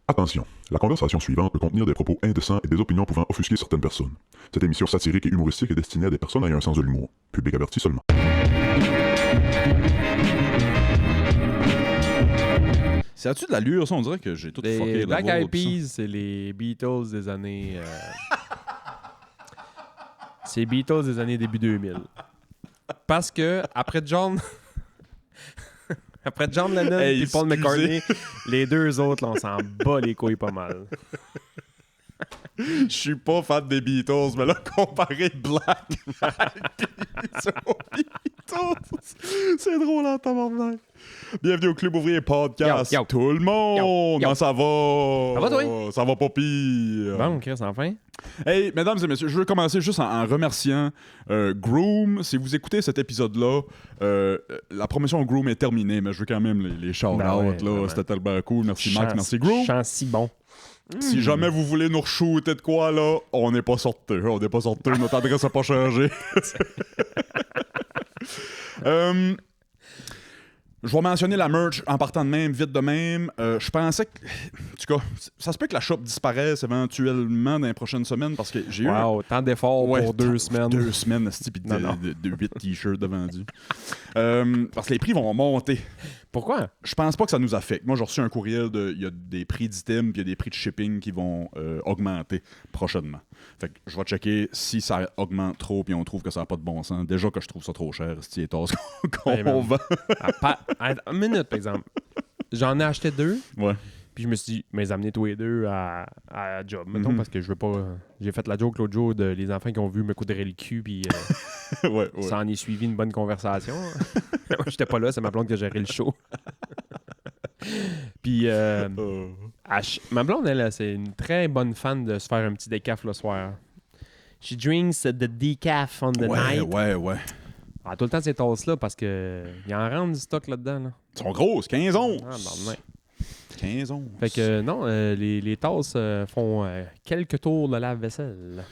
Attention, la conversation suivante peut contenir des propos indécents et des opinions pouvant offusquer certaines personnes. Cette émission satirique et humoristique est destinée à des personnes ayant un sens de l'humour. Public averti seulement. Ça a-tu de l'allure, ça? On dirait que j'ai tout fucké. Les le Black vote, Eyed ça. Peas, c'est les Beatles des années... c'est les Beatles des années début 2000. Parce que, après John... après John Lennon Hey, et Paul excusez. McCartney, les deux autres, là, on s'en bat les couilles pas mal. Je suis pas fan des Beatles, mais là, comparer Black Eyed Peas aux Beatles, c'est drôle en tabarnak. Bienvenue au Club Ouvrier Podcast. Yo, yo. Tout le monde! Yo, yo. Comment ça va? Ça va, toi? Ça va pas pire. Bon, Chris, enfin. Hey, mesdames et messieurs, je veux commencer juste en remerciant Groom. Si vous écoutez cet épisode-là, la promotion Groom est terminée, mais je veux quand même les shout-out. Ben ouais, là. vraiment. C'était tellement cool. Merci Max, merci Groom. Chant si bon. Si jamais vous voulez nous re-shooter de quoi, là, on n'est pas sortis. On n'est pas sortis. Notre adresse n'a pas changé. Je vais mentionner la merch en partant de même, vite de même. Je pensais que... En tout cas, ça se peut que la shop disparaisse éventuellement dans les prochaines semaines parce que j'ai eu... Wow, tant d'efforts Ouais, pour 2 semaines. 2 semaines, pis Non, non. de 8 t-shirts de vendus. Parce que les prix vont monter. Pourquoi? Je pense pas que ça nous affecte. Moi, j'ai reçu un courriel il y a des prix d'items puis il y a des prix de shipping qui vont augmenter prochainement. Fait que je vais checker si ça augmente trop puis on trouve que ça n'a pas de bon sens. Déjà que je trouve ça trop cher, c'est les tasses qu'on Hey, man. vend. Une minute, par exemple. J'en ai acheté 2. Ouais. Puis je me suis dit, mais amenez tous les deux à la job, mettons, Mhm. parce que je veux pas... J'ai fait la joke l'autre jour de les enfants qui ont vu me coudrer le cul, puis ouais. ça en est suivi une bonne conversation. Moi, j'étais pas là, c'est ma blonde qui a géré le show. Puis ma blonde, elle, c'est une très bonne fan de se faire un petit décaf le soir. She drinks the decaf on the night. Ouais. Ah, tout le temps ces tasses-là, parce que il en rentre du stock là-dedans. Là. Ils sont grosses, 15 onces. Ah, bordel. 15 onces. Fait que non, les tasses font quelques tours de lave-vaisselle.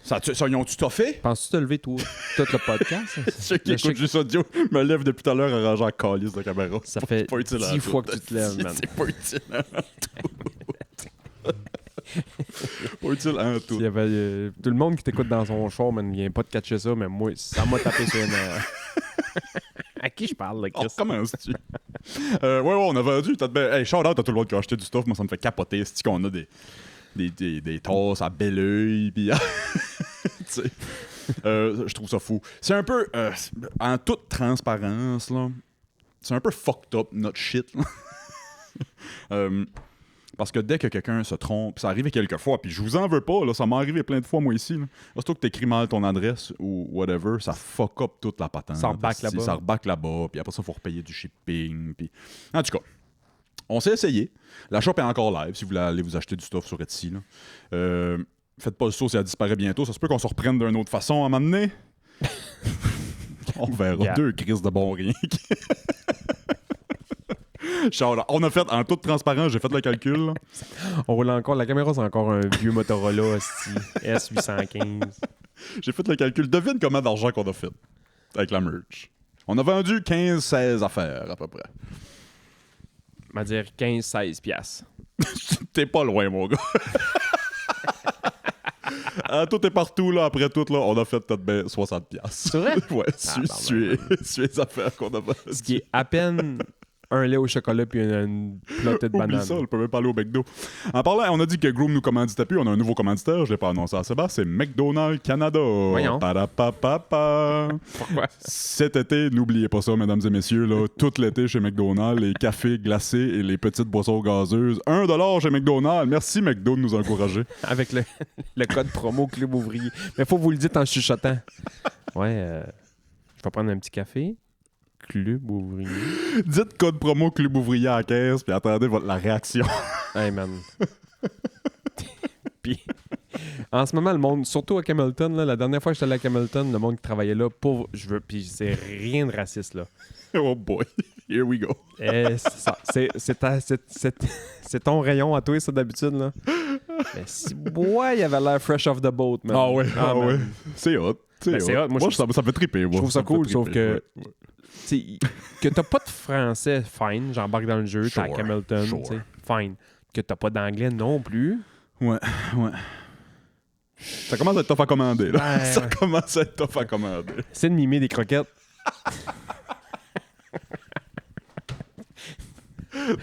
Ils ont-tu toffé? Penses-tu te lever tout le podcast? Ceux qui Le écoutent chic- juste audio me lèvent depuis tout à l'heure à ranger la calice de caméra. Ça C'est fait pas utile en 10 tout. fois que tu te lèves, man. C'est pas utile en tout. Pas utile en tout. Il y avait, tout le monde qui t'écoute dans son show, man, vient pas de catcher ça, mais moi, ça m'a tapé sur une... À qui je parle, là, Oh, Chris? commences-tu? Ouais, on a vendu. Hey, shout out à tout le monde qui a acheté du stuff. Moi, ça me fait capoter. C'est qu'on a des tasses à bel oeil. Puis, tu sais, je trouve ça fou. C'est un peu, en toute transparence, là, c'est un peu fucked up, notre shit. Là. Parce que dès que quelqu'un se trompe, ça arrive quelques fois, puis je vous en veux pas, là, ça m'est arrivé plein de fois, moi, ici. Là. Surtout que t'écris mal ton adresse ou whatever, ça fuck up toute la patente. Ça reback là-bas. Ça reback là-bas, puis après ça, il faut repayer du shipping. Puis... En tout cas, on s'est essayé. La shop est encore live, si vous voulez aller vous acheter du stuff sur Etsy. Là. Faites pas le saut si elle disparaît bientôt. Ça se peut qu'on se reprenne d'une autre façon à m'amener. On verra. Yeah. 2 crises de bon rien. On a fait, en toute transparence, j'ai fait le calcul. Là. On roule encore, la caméra, c'est encore un vieux Motorola hostie, S815. J'ai fait le calcul. Devine combien d'argent qu'on a fait avec la merch. On a vendu 15-16 affaires, à peu près. On va dire 15-16 piastres. T'es pas loin, mon gars. Tout est partout, là. Après tout, là, on a fait peut-être ben 60 piastres. C'est vrai? Ouais, pardon. suis les affaires qu'on a vendues. Ce qui est à peine un lait au chocolat puis une plotée de Oublie banane. ça, on peut même pas aller au McDo. En parlant, on a dit que Groom nous commanditait plus. On a un nouveau commanditaire, je l'ai pas annoncé à Sébastien, c'est McDonald's Canada. Voyons. Parapapapa. Pourquoi? Cet été, n'oubliez pas ça, mesdames et messieurs, là, tout l'été chez McDonald's, les cafés glacés et les petites boissons gazeuses. 1$ chez McDonald's. Merci McDo de nous encourager. Avec le code promo Club Ouvrier. Mais faut vous le dire en chuchotant. Ouais, je vais prendre un petit café. Club Ouvrier. Dites code promo Club Ouvrier à la caisse, puis attendez la réaction. Hey, man. Puis, en ce moment, le monde, surtout à Hamilton, là, la dernière fois que j'étais allé à Hamilton, le monde qui travaillait là, puis c'est rien de raciste, là. Oh boy, here we go. C'est ça. C'est ton rayon à toi, ça, d'habitude, là. Mais si, ouais, il avait l'air fresh off the boat, man. Ah ouais, man. c'est hot. c'est hot. Moi, ça me fait triper. Moi. je trouve ça me fait cool, sauf triper, que- ouais. T'sais, que t'as pas de français, fine, j'embarque dans le jeu, t'es à Sure, Hamilton, sure. t'sais, fine. que t'as pas d'anglais non plus. Ouais. Ça commence à être tough à commander, là. Ouais, Ça ouais. commence à être tough à commander. Essaie de mimer des croquettes.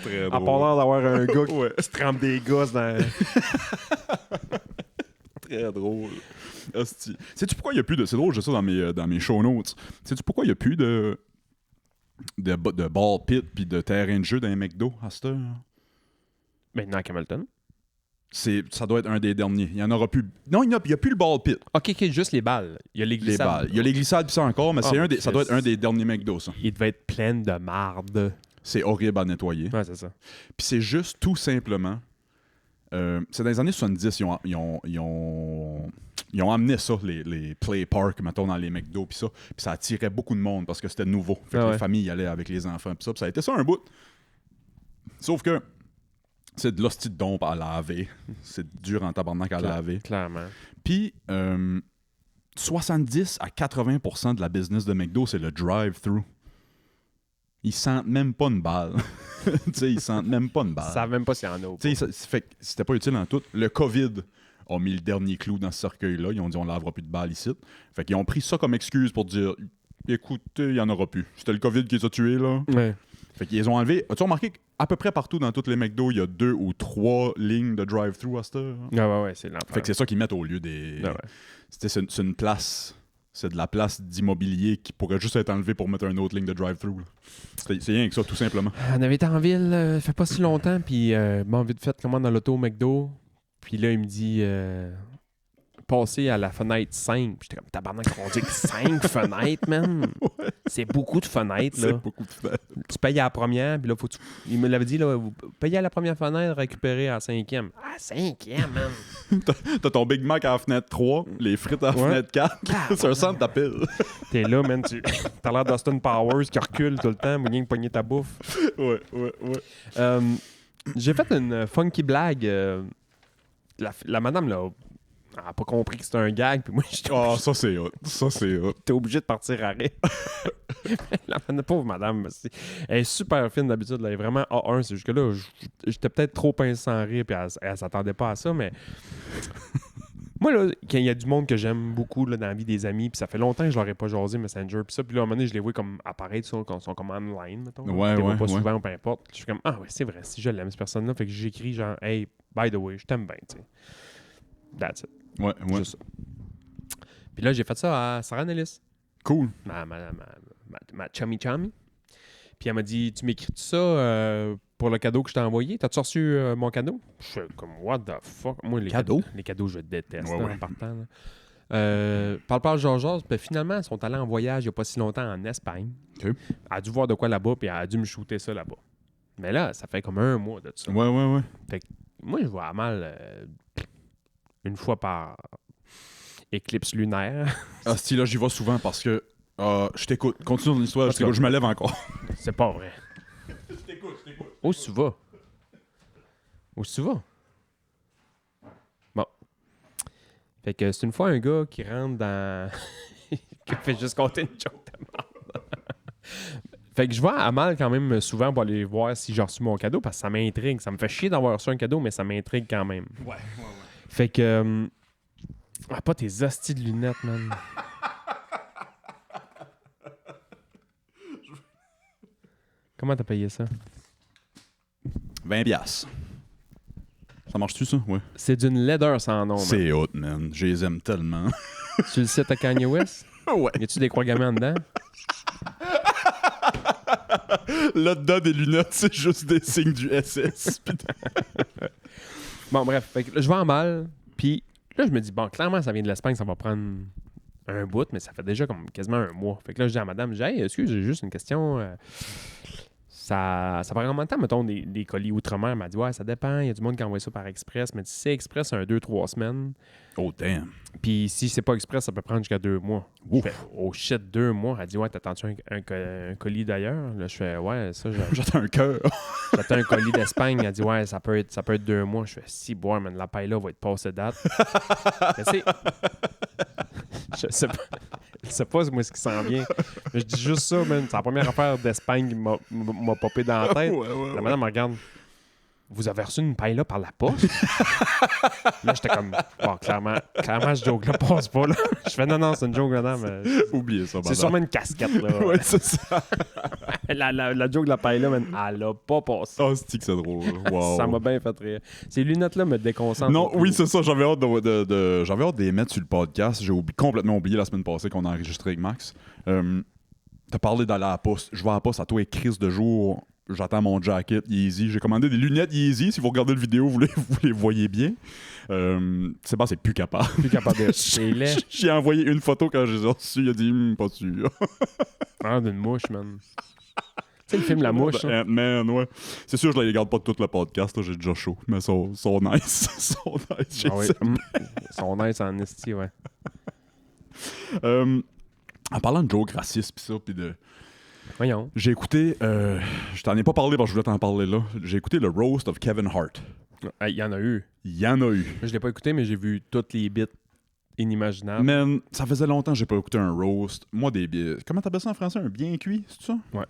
Très En drôle. parlant d'avoir un gars Ouais. qui se trempe des gosses dans... Très drôle. Hostie. Sais-tu pourquoi il n'y a plus de... C'est drôle, j'ai ça dans mes show notes. Sais-tu pourquoi il n'y a plus de ball pit puis de terrain de jeu dans les McDo à cette heure? Maintenant à Hamilton. Ça doit être un des derniers. Il n'y en aura plus. Non, il n'y a plus le ball pit. OK, juste les balles. Il y a les Les glissades. balles. Il y a les glissades puis ça encore, mais ça doit être un des derniers McDo, ça. Il devait être plein de marde. C'est horrible à nettoyer. Ouais, c'est ça. Puis c'est juste tout simplement... c'est dans les années 70, ils ont amené ça, les play parks, mettons, dans les McDo, puis ça attirait beaucoup de monde parce que c'était nouveau. Fait que Ah ouais. les familles y allaient avec les enfants, puis ça a été ça un bout. Sauf que c'est de l'hostie de dompe à laver. C'est dur en tabarnak à laver. Clairement. Puis 70 à 80% de la business de McDo, c'est le drive-thru. Ils sentent même pas une balle. Tu sais, ils sentent même pas une balle. Ils savent même pas s'il y en a ou pas. Tu sais, fait que c'était pas utile en tout. Le COVID a mis le dernier clou dans ce cercueil-là. Ils ont dit on lavera plus de balles ici. Fait qu'ils ont pris ça comme excuse pour dire écoutez, il y en aura plus. C'était le COVID qui les a tués, là. Ouais. Fait qu'ils les ont enlevés. As-tu remarqué qu'à peu près partout dans tous les McDo, il y a 2 ou 3 lignes de drive-thru à cette heure? Ouais, c'est l'enfer. Fait que c'est ça qu'ils mettent au lieu des. Ouais. C'est une place. C'est de la place d'immobilier qui pourrait juste être enlevée pour mettre une autre ligne de drive-thru. C'est rien que ça, tout simplement. On avait été en ville, fait pas si longtemps, puis bon, vite fait, commande dans l'auto au McDo. Puis là, il me dit passer à la fenêtre 5. J'étais comme tabarnak, on dit que 5 fenêtres, man. Ouais. C'est beaucoup de fenêtres, C'est là. beaucoup de fait. Tu payes à la première, puis là, faut que il me l'avait dit, là, vous payez à la première fenêtre, récupérez à la 5e. Ah, 5e, man. T'as ton Big Mac à la fenêtre 3, les frites à la Ouais. fenêtre 4. C'est un centre d'appel. T'es là, man. T'as l'air d'Austin Powers qui recule tout le temps, mais rien que pogner ta bouffe. Ouais. J'ai fait une funky blague. La madame, là, elle a pas compris que c'était un gag, puis moi, j'étais Ah, ça c'est hot. Ça c'est hot. t'es obligé de partir à rire. La pauvre madame, elle est super fine d'habitude, là, elle est vraiment A1. C'est juste que là, j'étais peut-être trop pince sans rire, puis elle s'attendait pas à ça, mais moi, là, quand il y a du monde que j'aime beaucoup là, dans la vie des amis, puis ça fait longtemps que je leur ai pas jasé Messenger, puis ça, puis là, à un moment donné, je les vois comme apparaître quand ils sont comme online, mettons. Ouais, Je les vois ouais, pas ouais. souvent ou peu importe. Je suis comme, ah ouais, c'est vrai, si je l'aime, cette personne-là, fait que j'écris genre, hey, by the way, je t'aime bien, tu sais. That's it. Ouais. Juste ça. Puis là, j'ai fait ça à Sarah Nellis, Cool. ma chummy. Puis elle m'a dit, tu m'écris ça pour le cadeau que je t'ai envoyé? T'as-tu reçu mon cadeau? Je suis comme, what the fuck? Moi, les Cadeau? Les cadeaux, je déteste Ouais, là, ouais. en partant. Là. Parle Georges, puis finalement, ils sont allés en voyage il n'y a pas si longtemps en Espagne. OK. Elle a dû voir de quoi là-bas, puis elle a dû me shooter ça là-bas. Mais là, ça fait comme un mois de ça. Ouais. Moi, je vois mal une fois par éclipse lunaire. Ah, si là, j'y vais souvent parce que je t'écoute. Continue ton histoire, je t'écoute. Je me lève encore. C'est pas vrai. Je t'écoute. Où tu vas? Où tu vas? Bon. Fait que c'est une fois un gars qui rentre dans... qui fait juste compter une joke de merde. Fait que je vais à mal quand même souvent pour aller voir si j'ai reçu mon cadeau parce que ça m'intrigue. Ça me fait chier d'avoir reçu un cadeau, mais ça m'intrigue quand même. Ouais. Fait que... pas tes hosties de lunettes, man. Comment t'as payé ça? 20$. Ça marche-tu, ça? Ouais. C'est d'une laideur sans nom, man. C'est hot, man. Je les aime tellement. Tu le cites à Kanye West? Ouais. Y a-tu des croix gammées en dedans? Là-dedans, des lunettes, c'est juste des signes du SS. Bon, bref, fait que là, je vais en mal, puis là, je me dis, bon, clairement, ça vient de l'Espagne, ça va prendre un bout, mais ça fait déjà comme quasiment un mois. Fait que là, je dis à madame, hey, excuse, j'ai juste une question. Ça prend combien de temps, mettons, des colis outre-mer? Elle m'a dit, ouais, ça dépend, il y a du monde qui envoie ça par Express, mais si c'est Express, c'est 2-3 semaines. Oh, damn. Puis si c'est pas Express, ça peut prendre jusqu'à 2 mois. Ouf. Je fais, oh shit, 2 mois. Elle dit, ouais, t'attends-tu un colis d'ailleurs? Là, je fais, ouais, ça, J'attends un cœur. j'attends un colis d'Espagne. Elle dit, ouais, ça peut être 2 mois. Je fais, si, boire, man, la paille là va être passée date. Mais tu sais, je sais pas moi ce qui s'en vient. Je dis juste ça, man. C'est la première affaire d'Espagne qui m'a popé dans la tête. Ouais. La madame me regarde. vous avez reçu une paille là par la poste? Là, j'étais comme, bon, clairement, ce joke-là passe pas, là. Je fais, non, c'est une joke, madame. Oubliez ça, madame. C'est sûrement une casquette, là. Ouais, c'est ça. la joke de la paille là, man, elle a pas passé. Oh, c'est que c'est drôle. Wow. Ça m'a bien fait rire. Ces lunettes-là me déconcentrent. Non, oui, c'est ça. J'avais hâte j'avais hâte de les mettre sur le podcast. J'ai complètement oublié la semaine passée qu'on a enregistré avec Max. T'as parlé d'aller à la poste. Je vais à la poste à toi et crise de jour. J'attends mon jacket Yeezy. J'ai commandé des lunettes Yeezy. Si vous regardez la vidéo, vous les voyez bien. C'est plus capable. Plus capable de... C'est laid. J'ai envoyé une photo quand je les ai reçues. Il a dit, pas sûr. Ah, d'une mouche, man. Tu sais, le film La Mouche, ça? Ant-Man, ouais. C'est sûr, je les regarde pas tout le podcast. Là, j'ai déjà chaud. Mais ils sont nice. Ils sont nice. Ah oui. Ils sont nice en esti, ouais. En parlant de joke raciste pis ça, pis de... Voyons. J'ai écouté... je t'en ai pas parlé parce que je voulais t'en parler là. J'ai écouté le roast of Kevin Hart. Il y en a eu. Il y en a eu. Je l'ai pas écouté, mais j'ai vu toutes les bits inimaginables. Man, ça faisait longtemps que j'ai pas écouté un roast. Moi, comment t'appelles ça en français? Un bien cuit, c'est ça? Ouais.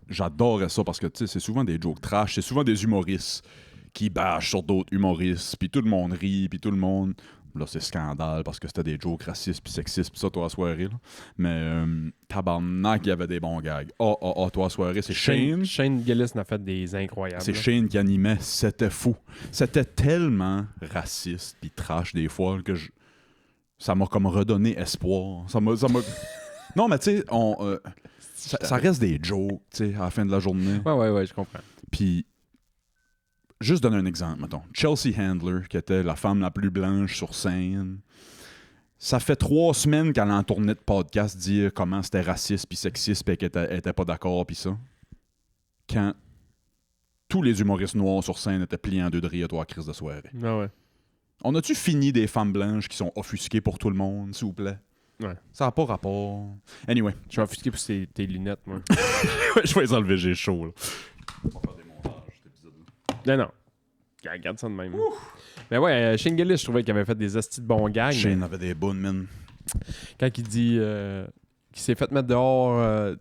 J'adorais ça parce que, tu sais, c'est souvent des jokes trash. C'est souvent des humoristes qui bâchent sur d'autres humoristes. Puis tout le monde rit, puis tout le monde... Là, c'est scandale parce que c'était des jokes racistes puis sexistes pis ça, toi, à soirée. Là. Mais tabarnak, il y avait des bons gags. Toi, à soirée, c'est Shane. Shane Gillis n'a fait des incroyables. C'est là. Shane qui animait. C'était fou. C'était tellement raciste puis trash des fois que ça m'a comme redonné espoir. Ça m'a... Non, mais tu sais, ça reste des jokes, tu sais, à la fin de la journée. Ouais, je comprends. Puis... Juste donner un exemple, mettons. Chelsea Handler, qui était la femme la plus blanche sur scène. Ça fait 3 semaines qu'elle en tournait de podcast dire comment c'était raciste puis sexiste puis qu'elle était pas d'accord puis ça. Quand tous les humoristes noirs sur scène étaient pliés en deux de rire à toi à crise de soirée. Ah ouais. On a-tu fini des femmes blanches qui sont offusquées pour tout le monde, s'il vous plaît? Ouais. Ça n'a pas rapport. Anyway. Je suis offusqué pour tes lunettes, moi. Je vais les enlever, j'ai chaud, là. Non. Regarde ça de même. Mais ouais, Shane Gillis, je trouvais qu'il avait fait des astis de bons gags. Shane avait des bonnes, man. Quand il dit qu'il s'est fait mettre dehors...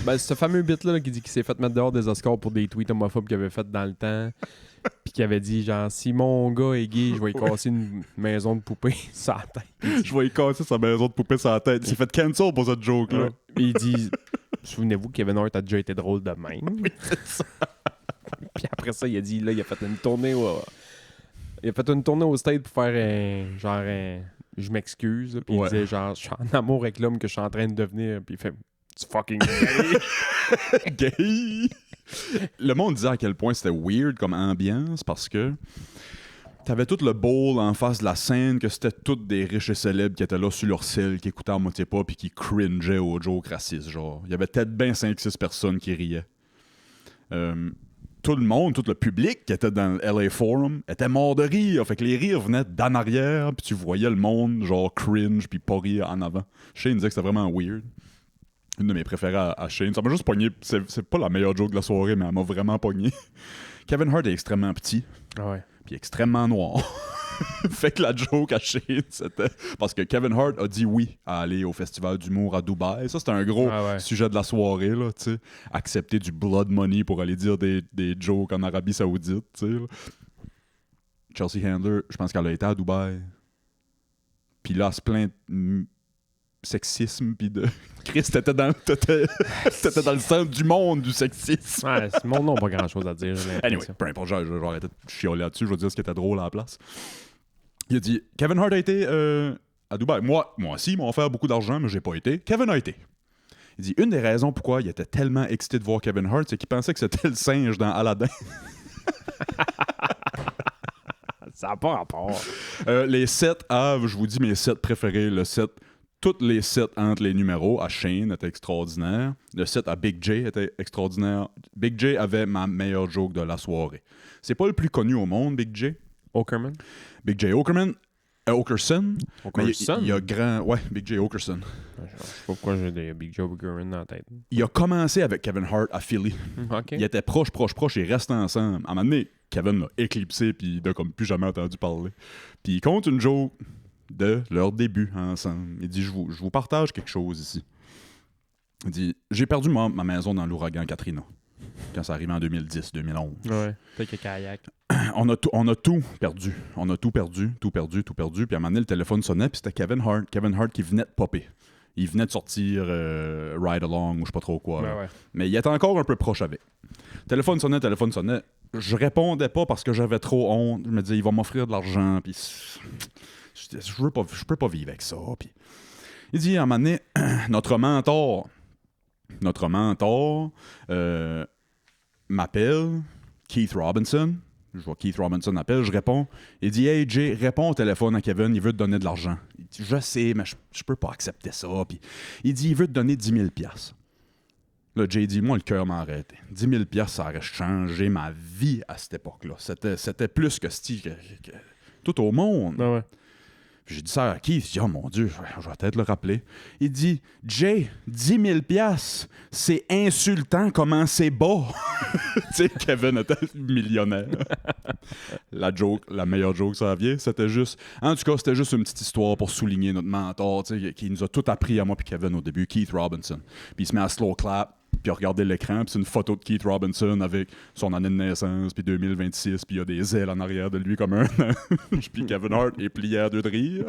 ce fameux bit-là qui dit qu'il s'est fait mettre dehors des Oscars pour des tweets homophobes qu'il avait fait dans le temps. Puis qu'il avait dit, genre, si mon gars est gay, je vais lui casser une maison de poupée sur la tête. Je vais y casser sa maison de poupée sur la tête. Il s'est fait cancel pour cette joke-là. Puis il dit, souvenez-vous, Kevin Hart a déjà été drôle de même. Oui, c'est ça. Puis après ça, il a dit, là, il a fait une tournée au States pour faire je m'excuse. Puis il disait, genre, je suis en amour avec l'homme que je suis en train de devenir. Puis il fait, tu fucking gay. Gay. Le monde disait à quel point c'était weird comme ambiance parce que t'avais tout le bowl en face de la scène, que c'était tous des riches et célèbres qui étaient là sur leur selle, qui écoutaient à moitié pas puis qui cringeaient aux jokes racistes. Genre, il y avait peut-être bien 5-6 personnes qui riaient. Tout le monde, tout le public qui était dans le LA Forum était mort de rire. Fait que les rires venaient d'en arrière, puis tu voyais le monde genre cringe puis pas rire en avant. Shane disait que c'était vraiment weird. Une de mes préférées à Shane. Ça m'a juste pogné. C'est pas la meilleure joke de la soirée, mais elle m'a vraiment pogné. Kevin Hart est extrêmement petit. Ah ouais. Puis extrêmement noir. Fait que la joke à Shane, c'était... Parce que Kevin Hart a dit oui à aller au festival d'humour à Dubaï. Ça, c'était un gros sujet de la soirée, là, tu sais. Accepter du blood money pour aller dire des jokes en Arabie Saoudite, tu sais. Chelsea Handler, je pense qu'elle a été à Dubaï. Puis là, elle se plaint de sexisme, puis de... Chris, t'étais dans le centre du monde du sexisme. Ouais, mon nom n'a pas grand-chose à dire. Anyway, peu importe, je vais arrêter de chialer là-dessus, je vais dire ce qui était drôle à la place. Il a dit, Kevin Hart a été à Dubaï. Moi aussi, ils m'ont offert beaucoup d'argent, mais j'ai pas été. Kevin a été. Il dit, une des raisons pourquoi il était tellement excité de voir Kevin Hart, c'est qu'il pensait que c'était le singe dans Aladdin. Ça n'a pas rapport. Les 7 Havre, je vous dis mes 7 préférés. Le 7, toutes les 7 entre les numéros à Shane étaient extraordinaires. Le 7 à Big J était extraordinaire. Big J avait ma meilleure joke de la soirée. C'est pas le plus connu au monde, Big J. Okerman? Big J Okerman. Okerson. Okerson? Il y a grand... Ouais, Big J Okerson. Je sais pas pourquoi j'ai des Big Joe Okerman dans la tête. Il a commencé avec Kevin Hart à Philly. OK. Il était proche, ils restent ensemble. À un moment donné, Kevin l'a éclipsé, puis il n'a comme plus jamais entendu parler. Puis il compte une joke de leur début ensemble. Il dit, je vous partage quelque chose ici. Il dit, j'ai perdu ma maison dans l'ouragan Katrina. quand ça arrivait en 2010, 2011. Ouais. Fait que kayak. On a tout perdu. On a tout perdu. Puis à un moment donné, le téléphone sonnait, puis c'était Kevin Hart. Kevin Hart qui venait de popper. Il venait de sortir Ride Along ou je sais pas trop quoi. Ouais. Mais il était encore un peu proche avec. Téléphone sonnait. Je répondais pas parce que j'avais trop honte. Je me disais, il va m'offrir de l'argent, puis je peux pas vivre avec ça. Puis il dit, à un moment donné, notre mentor m'appelle, Keith Robinson. Je vois Keith Robinson appelle, je réponds. Il dit, hey Jay, réponds au téléphone à Kevin, il veut te donner de l'argent. Il dit, je sais, mais je peux pas accepter ça. Puis il dit, il veut te donner 10 000 $. Là, Jay dit, moi, le cœur m'a arrêté. 10 000 $ ça aurait changé ma vie à cette époque-là. C'était plus que Steve, que tout au monde. Ouais. Puis j'ai dit ça à Keith. Il dit, oh mon Dieu, je vais peut-être le rappeler. Il dit, Jay, 10 000 $, c'est insultant comment c'est bas. Tu sais, Kevin était millionnaire. La meilleure joke, ça vient, c'était juste... En tout cas, c'était juste une petite histoire pour souligner notre mentor, tu sais, qui nous a tout appris à moi puis Kevin au début, Keith Robinson. Puis il se met à slow clap, puis à regarder l'écran, puis c'est une photo de Keith Robinson avec son année de naissance, puis 2026, puis il y a des ailes en arrière de lui comme un ange, puis Kevin Hart est plié à deux de rire.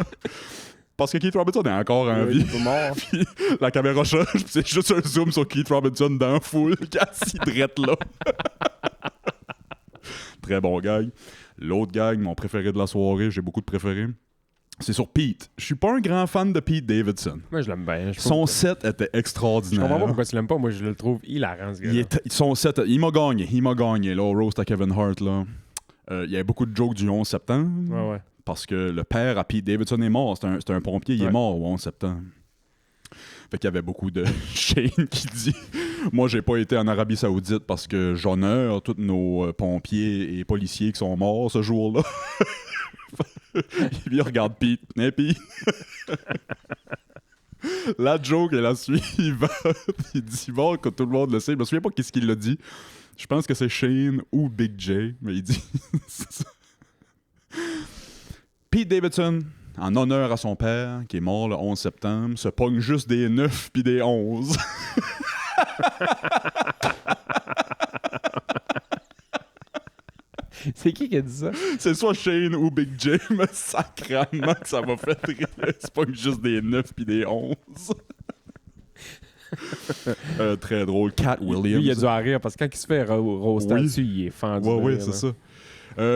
Parce que Keith Robinson est encore en vie. Il est mort. Puis la caméra change, puis c'est juste un zoom sur Keith Robinson dans la foule, qui est assis drette là. Très bon gag. L'autre gag, mon préféré de la soirée, j'ai beaucoup de préférés, c'est sur Pete. Je suis pas un grand fan de Pete Davidson. Moi, je l'aime bien. Son set était Je extraordinaire. comprends pas pourquoi tu l'aimes pas. Moi, je le trouve hilarant, ce gars-là. Son set, il m'a gagné, là, au roast à Kevin Hart, là. Il y avait beaucoup de jokes du 11 septembre. Ouais. Parce que le père à Pete Davidson est mort. C'est un pompier, il est mort au 11 septembre. Fait qu'il y avait beaucoup de Shane qui dit « Moi, j'ai pas été en Arabie Saoudite parce que j'honore tous nos pompiers et policiers qui sont morts ce jour-là. » Il regarde Pete. Hey, Pete. La joke est la suivante. Il dit bon, que tout le monde le sait. Je me souviens pas qu'est-ce qu'il a dit. Je pense que c'est Shane ou Big J, mais il dit Pete Davidson, en honneur à son père, qui est mort le 11 septembre, se pogne juste des 9 puis des 11. C'est qui a dit ça? C'est soit Shane ou Big J, mais sacrément que ça m'a fait rire. C'est pas juste des 9 puis des 11. Très drôle. Cat Williams. Lui, il a dû en rire parce que quand il se fait roaster dessus, il est fendu. Oui, c'est ça.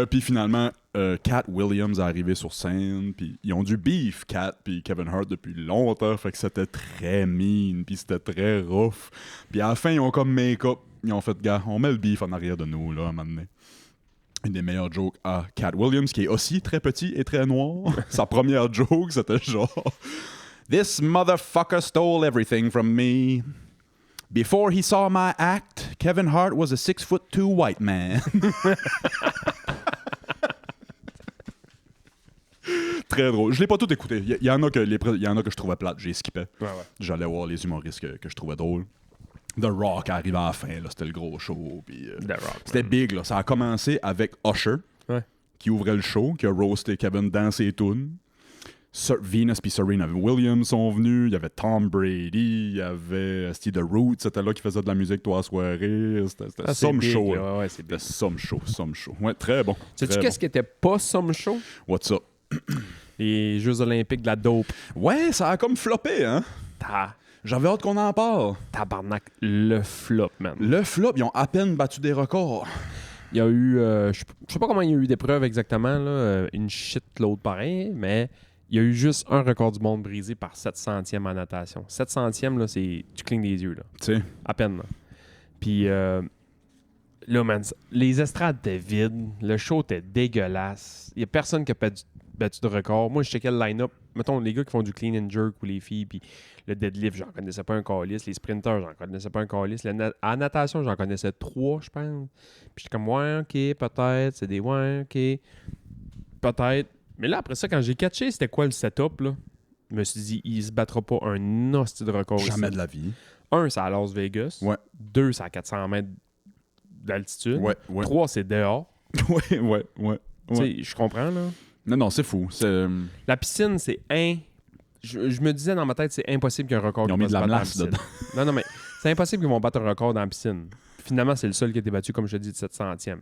Puis finalement, Cat Williams est arrivé sur scène, puis ils ont du beef, Cat puis Kevin Hart, depuis longtemps, fait que c'était très mean, puis c'était très rough. Puis à la fin, ils ont comme make-up, ils ont fait, gars, on met le beef en arrière de nous, là, à un moment donné. Une des meilleures jokes à Cat Williams, qui est aussi très petit et très noir. Sa première joke, c'était genre « This motherfucker stole everything from me. Before he saw my act, Kevin Hart was a 6'2" white man. » Très drôle. Je l'ai pas tout écouté. Il y en a que je trouvais plate, j'ai skippé. Ouais. J'allais voir les humoristes que je trouvais drôles. The Rock arrivait à la fin, là, c'était le gros show. Puis, The Rock. c'était big, là. Ça a commencé avec Usher, qui ouvrait le show, qui a roasté Kevin dans ses tunes. Venus et Serena Williams sont venus. Il y avait Tom Brady, il y avait Steve The Roots, c'était là qui faisait de la musique toute la soirée. C'était some big, show. là. Ouais, c'est big. C'était some show. Ouais, très bon. Sais-tu qu'est-ce qui était pas some show? What's up? Les Jeux olympiques de la dope. Ouais, ça a comme floppé, hein? J'avais hâte qu'on en parle. Tabarnak, le flop, man. Le flop, ils ont à peine battu des records. Il y a eu... je sais pas comment il y a eu d'épreuves exactement, là, une shitload pareil, mais il y a eu juste un record du monde brisé par 700e en natation. 700e, là, c'est... Tu clignes des yeux, là. Tu sais. À peine, là. Puis là, man, les estrades étaient vides. Le show était dégueulasse. Il y a personne qui a battu de record. Moi, je checkais le line-up. Mettons, les gars qui font du clean and jerk ou les filles, puis le deadlift, j'en connaissais pas un calice. Les sprinters, j'en connaissais pas un calice. En natation, j'en connaissais 3, je pense. Puis j'étais comme, ouais, OK, peut-être. C'est des ouais, OK. Peut-être. Mais là, après ça, quand j'ai catché c'était quoi le setup, là, je me suis dit, il se battra pas un hostie de record. Jamais ici. de la vie. 1, c'est à Las Vegas. Ouais. 2, c'est à 400 mètres d'altitude. Ouais. 3, c'est dehors. Ouais. Tu sais, je comprends, là. Non, c'est fou. La piscine, c'est je me disais dans ma tête, c'est impossible qu'il y ait un record. Ils ont mis de la glace dedans. Non, mais c'est impossible qu'ils vont battre un record dans la piscine. finalement, c'est le seul qui a été battu, comme je te dis, de 700e.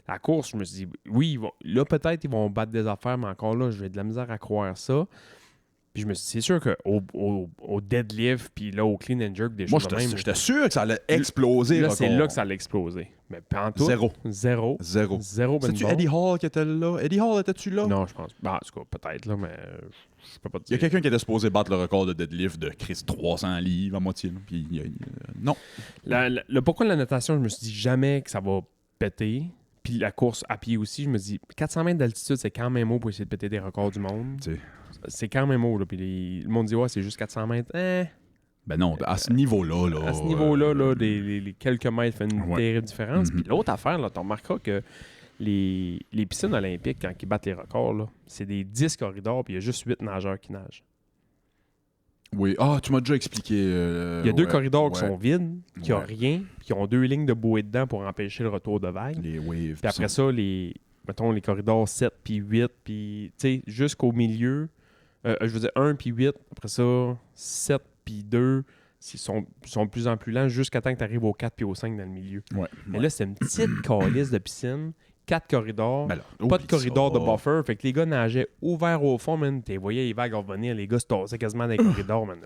La course, je me suis dit, oui, là, peut-être, ils vont battre des affaires, mais encore là, j'ai de la misère à croire ça. Puis je me suis dit, c'est sûr qu'au deadlift, puis là, au clean and jerk, des Moi, choses de même. j'étais sûr que ça allait exploser. Là, record. c'est là que ça allait exploser. Mais pas en tout. Zéro. Zéro, ben C'est-tu bon. Eddie Hall qui était là? Eddie Hall, étais-tu là? Non, je pense. Ben, en tout cas, peut-être, là, mais je peux pas te Il y a dire. quelqu'un qui était supposé battre le record de deadlift de Chris 300 livres à moitié. Là. Puis, non. Le pourquoi de la natation, je me suis dit jamais que ça va péter. Puis la course à pied aussi, je me dis 400 mètres d'altitude, c'est quand même haut pour essayer de péter des records du monde. T'sais. C'est quand même haut. Là. Puis le monde dit, ouais, c'est juste 400 mètres. Ben non, à ce niveau-là. Là, À ce niveau-là, là, les quelques mètres font une Ouais. terrible différence. Mhm. Puis l'autre affaire, là, tu remarqueras que les piscines olympiques, quand ils battent les records, là, c'est des 10 corridors, puis il y a juste 8 nageurs qui nagent. Oui. Ah, tu m'as déjà expliqué. Il y a 2 corridors qui sont vides, qui n'ont Ouais. rien, puis qui ont 2 lignes de bouée dedans pour empêcher le retour de vagues. Les waves. Puis après ça, mettons, les corridors 7 puis 8, puis tu sais, jusqu'au milieu, je veux dire 1 puis 8, après ça, 7 puis 2, ils sont de plus en plus lents jusqu'à temps que tu arrives au 4 puis au 5 dans le milieu. Ouais. Mais là, c'est une petite calice de piscine, 4 corridors, Ben là, pas de oublie corridor ça. de buffer, fait que les gars nageaient ouvert au fond, man. Tu voyais les vagues revenir, les gars se tassaient quasiment dans les corridors, man.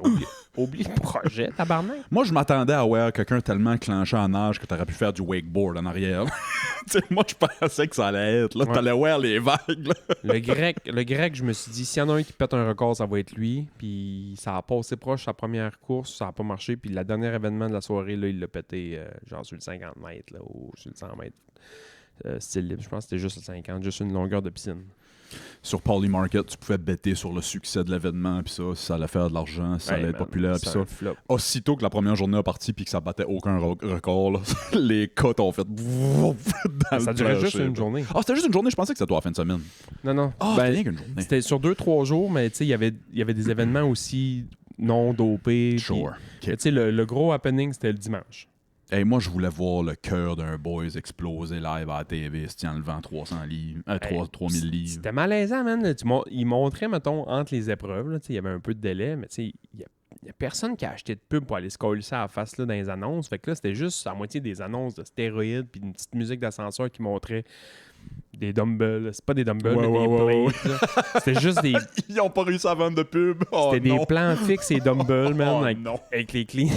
Oublie le projet, tabarnak. Moi, je m'attendais à voir quelqu'un tellement clenché en nage que t'aurais pu faire du wakeboard en arrière. Tu sais, moi, je pensais que ça allait être. Là, Ouais. t'allais voir les vagues. Là. Le grec, je me suis dit, s'il y en a un qui pète un record, ça va être lui. Puis ça a passé proche sa première course, ça n'a pas marché. Puis le dernier événement de la soirée, là, il l'a pété genre sur le 50 mètres là, ou sur le 100 mètres. Style libre, je pense que c'était juste le 50, juste une longueur de piscine. Sur Poly Market, tu pouvais bêter sur le succès de l'événement, puis ça, si ça allait faire de l'argent, si ça allait Hey, être man, populaire, puis c'est ça. un flop. Aussitôt que la première journée a parti puis que ça battait aucun record, là, les cotes ont fait dans Ça le durait plancher, juste une là. journée. Ah, c'était juste une journée, je pensais que c'était toi la fin de semaine. Non. Ah, Ben, c'était rien qu'une journée. c'était sur 2-3 jours, mais tu sais, il y avait des événements aussi non dopés. puis- Sure. Tu sais, le gros happening, c'était le dimanche. Hey, moi, je voulais voir le cœur d'un boys exploser live à la TV, en levant 300 livres, 3000 livres. C'était malaisant, man. Là, il montrait, mettons, entre les épreuves, là, tu sais, il y avait un peu de délai, mais tu sais, il y a personne qui a acheté de pub pour aller se coller ça à la face là, dans les annonces. Fait que là, c'était juste à moitié des annonces de stéroïdes puis une petite musique d'ascenseur qui montrait des dumbbells. C'est pas des dumbbells, Ouais, mais ouais, des plates. là. C'était juste des, Ils ont pas réussi à vendre de pub. Oh, c'était non. des plans fixes et dumbbells, man, Oh, avec, non. avec les clean.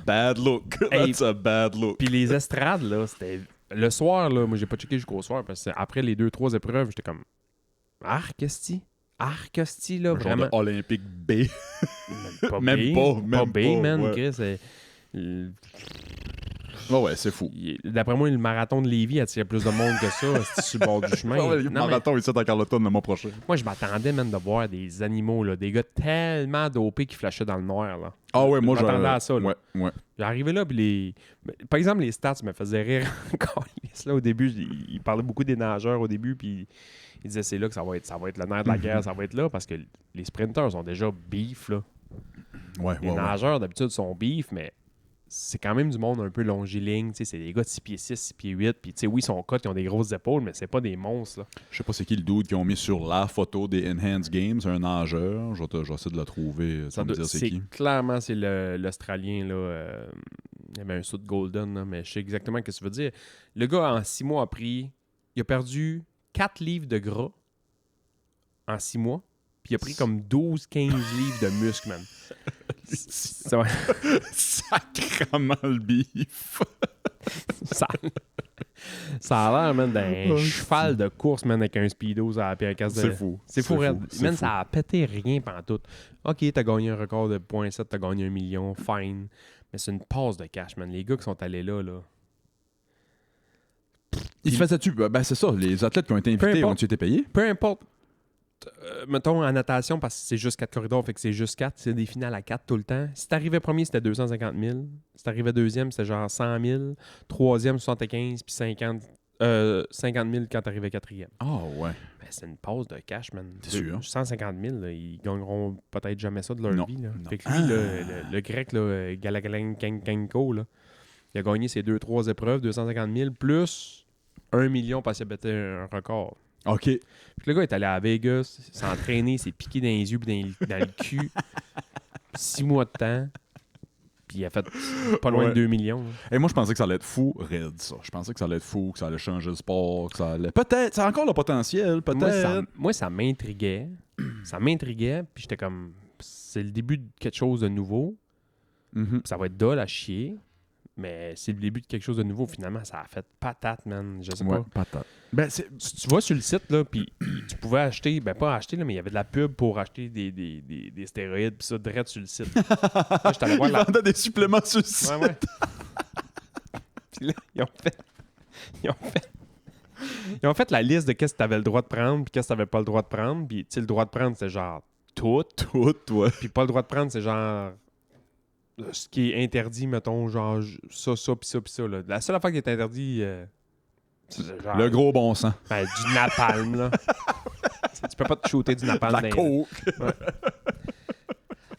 Bad look. Hey. That's a bad look. Puis les estrades, là, c'était... Le soir, là, moi, j'ai pas checké jusqu'au soir, parce que après les 2-3 épreuves, j'étais comme... Arc-esti, là, Un genre vraiment. de Olympique B. Pas Même B, pas, même B, pas, man, ouais. Chris. Ouais, c'est fou. D'après moi, le marathon de Lévis attire plus de monde que ça. C'est sur le bord du chemin. Ah ouais, le Non, mais marathon ici à Carleton le mois prochain. moi, je m'attendais même de voir des animaux, là, des gars tellement dopés qui flashaient dans le noir. Là. Ah ouais, moi Je m'attendais à ça, là. Ouais. J'arrivais là, puis par exemple, les stats me faisaient rire encore. Là, au début, il parlait beaucoup des nageurs au début, puis il disait c'est là que ça va être le nerf de la guerre, ça va être là, parce que les sprinters sont déjà beef, là. Ouais, Les nageurs, d'habitude, sont beef, mais c'est quand même du monde un peu longiligne. Tu sais, c'est des gars de 6 pieds 6, 6 pieds 8. Puis, tu sais, oui, ils sont cotes, ils ont des grosses épaules, mais c'est pas des monstres. Là. Je sais pas c'est qui le dude qui ont mis sur la photo des Enhanced Games, un nageur. Je vais essayer de le trouver. Ça me dire c'est qui. Clairement, c'est l'Australien. Là, il y avait un saut de Golden, là, mais je sais exactement ce que tu veux dire. Le gars, en 6 mois, il a perdu 4 livres de gras en 6 mois. Puis il a pris comme 12-15 livres de muscle, man. Ça, Sacrement le beef. ça a l'air, man, d'un Oh, cheval de course, man, avec un speedo à la casse de... C'est fou. C'est fou, raide. c'est Man, fou. ça a pété rien pantoute. OK, t'as gagné un record de 0.7, t'as gagné 1 million, fine. Mais c'est une passe de cash, man. Les gars qui sont allés là. Il faisait-tu? Ben c'est ça, les athlètes qui ont été Peu invités, importe. ont-ils été payés? Peu importe, mettons en natation, parce que c'est juste 4 corridors, fait que c'est juste 4, c'est des finales à 4 tout le temps. Si t'arrivais premier, c'était 250 000. Si t'arrivais deuxième, c'était genre 100 000. Troisième, 75, puis 50 000 quand t'arrivais quatrième. Ah ouais. Ben, c'est une pause de cash, man. T'es sûr? 150 000, là, ils gagneront peut-être jamais ça de leur Non, vie. Là. non. Fait que lui, le grec, là, Galagalenko, là, il a gagné ses 2-3 épreuves, 250 000, plus 1 million parce qu'il a battu un record. OK. Puis le gars est allé à Vegas, s'est entraîné, s'est piqué dans les yeux puis dans le cul. 6 mois de temps. Puis il a fait pas loin de 2 millions. Là. Et moi, je pensais que ça allait être fou, raide, ça. Je pensais que ça allait être fou, que ça allait changer le sport, que ça allait... Peut-être, ça a encore le potentiel, peut-être. Moi, ça m'intriguait. Ça m'intriguait, puis j'étais comme... C'est le début de quelque chose de nouveau. Mhm. Ça va être dole à chier, mais c'est le début de quelque chose de nouveau. Finalement, ça a fait patate, man. Je sais Ouais, pas. patate. Ben, Tu vas sur le site, là, puis tu pouvais acheter... Ben, pas acheter, là, mais il y avait de la pub pour acheter des stéroïdes, puis ça, direct sur le site. Là, j'étais allé voir Ils vendaient des suppléments sur le site. Ouais. Puis là, ils ont fait la liste de qu'est-ce que tu avais le droit de prendre puis qu'est-ce que tu n'avais pas le droit de prendre. Puis, tu sais, le droit de prendre, c'est genre tout. Ouais. Puis pas le droit de prendre, c'est genre ce qui est interdit, mettons, genre ça, puis ça, puis ça. Là. La seule affaire qui est interdit, c'est genre... Le gros bon sang. Ben, du napalm, là. Tu peux pas te shooter du napalm. La coke.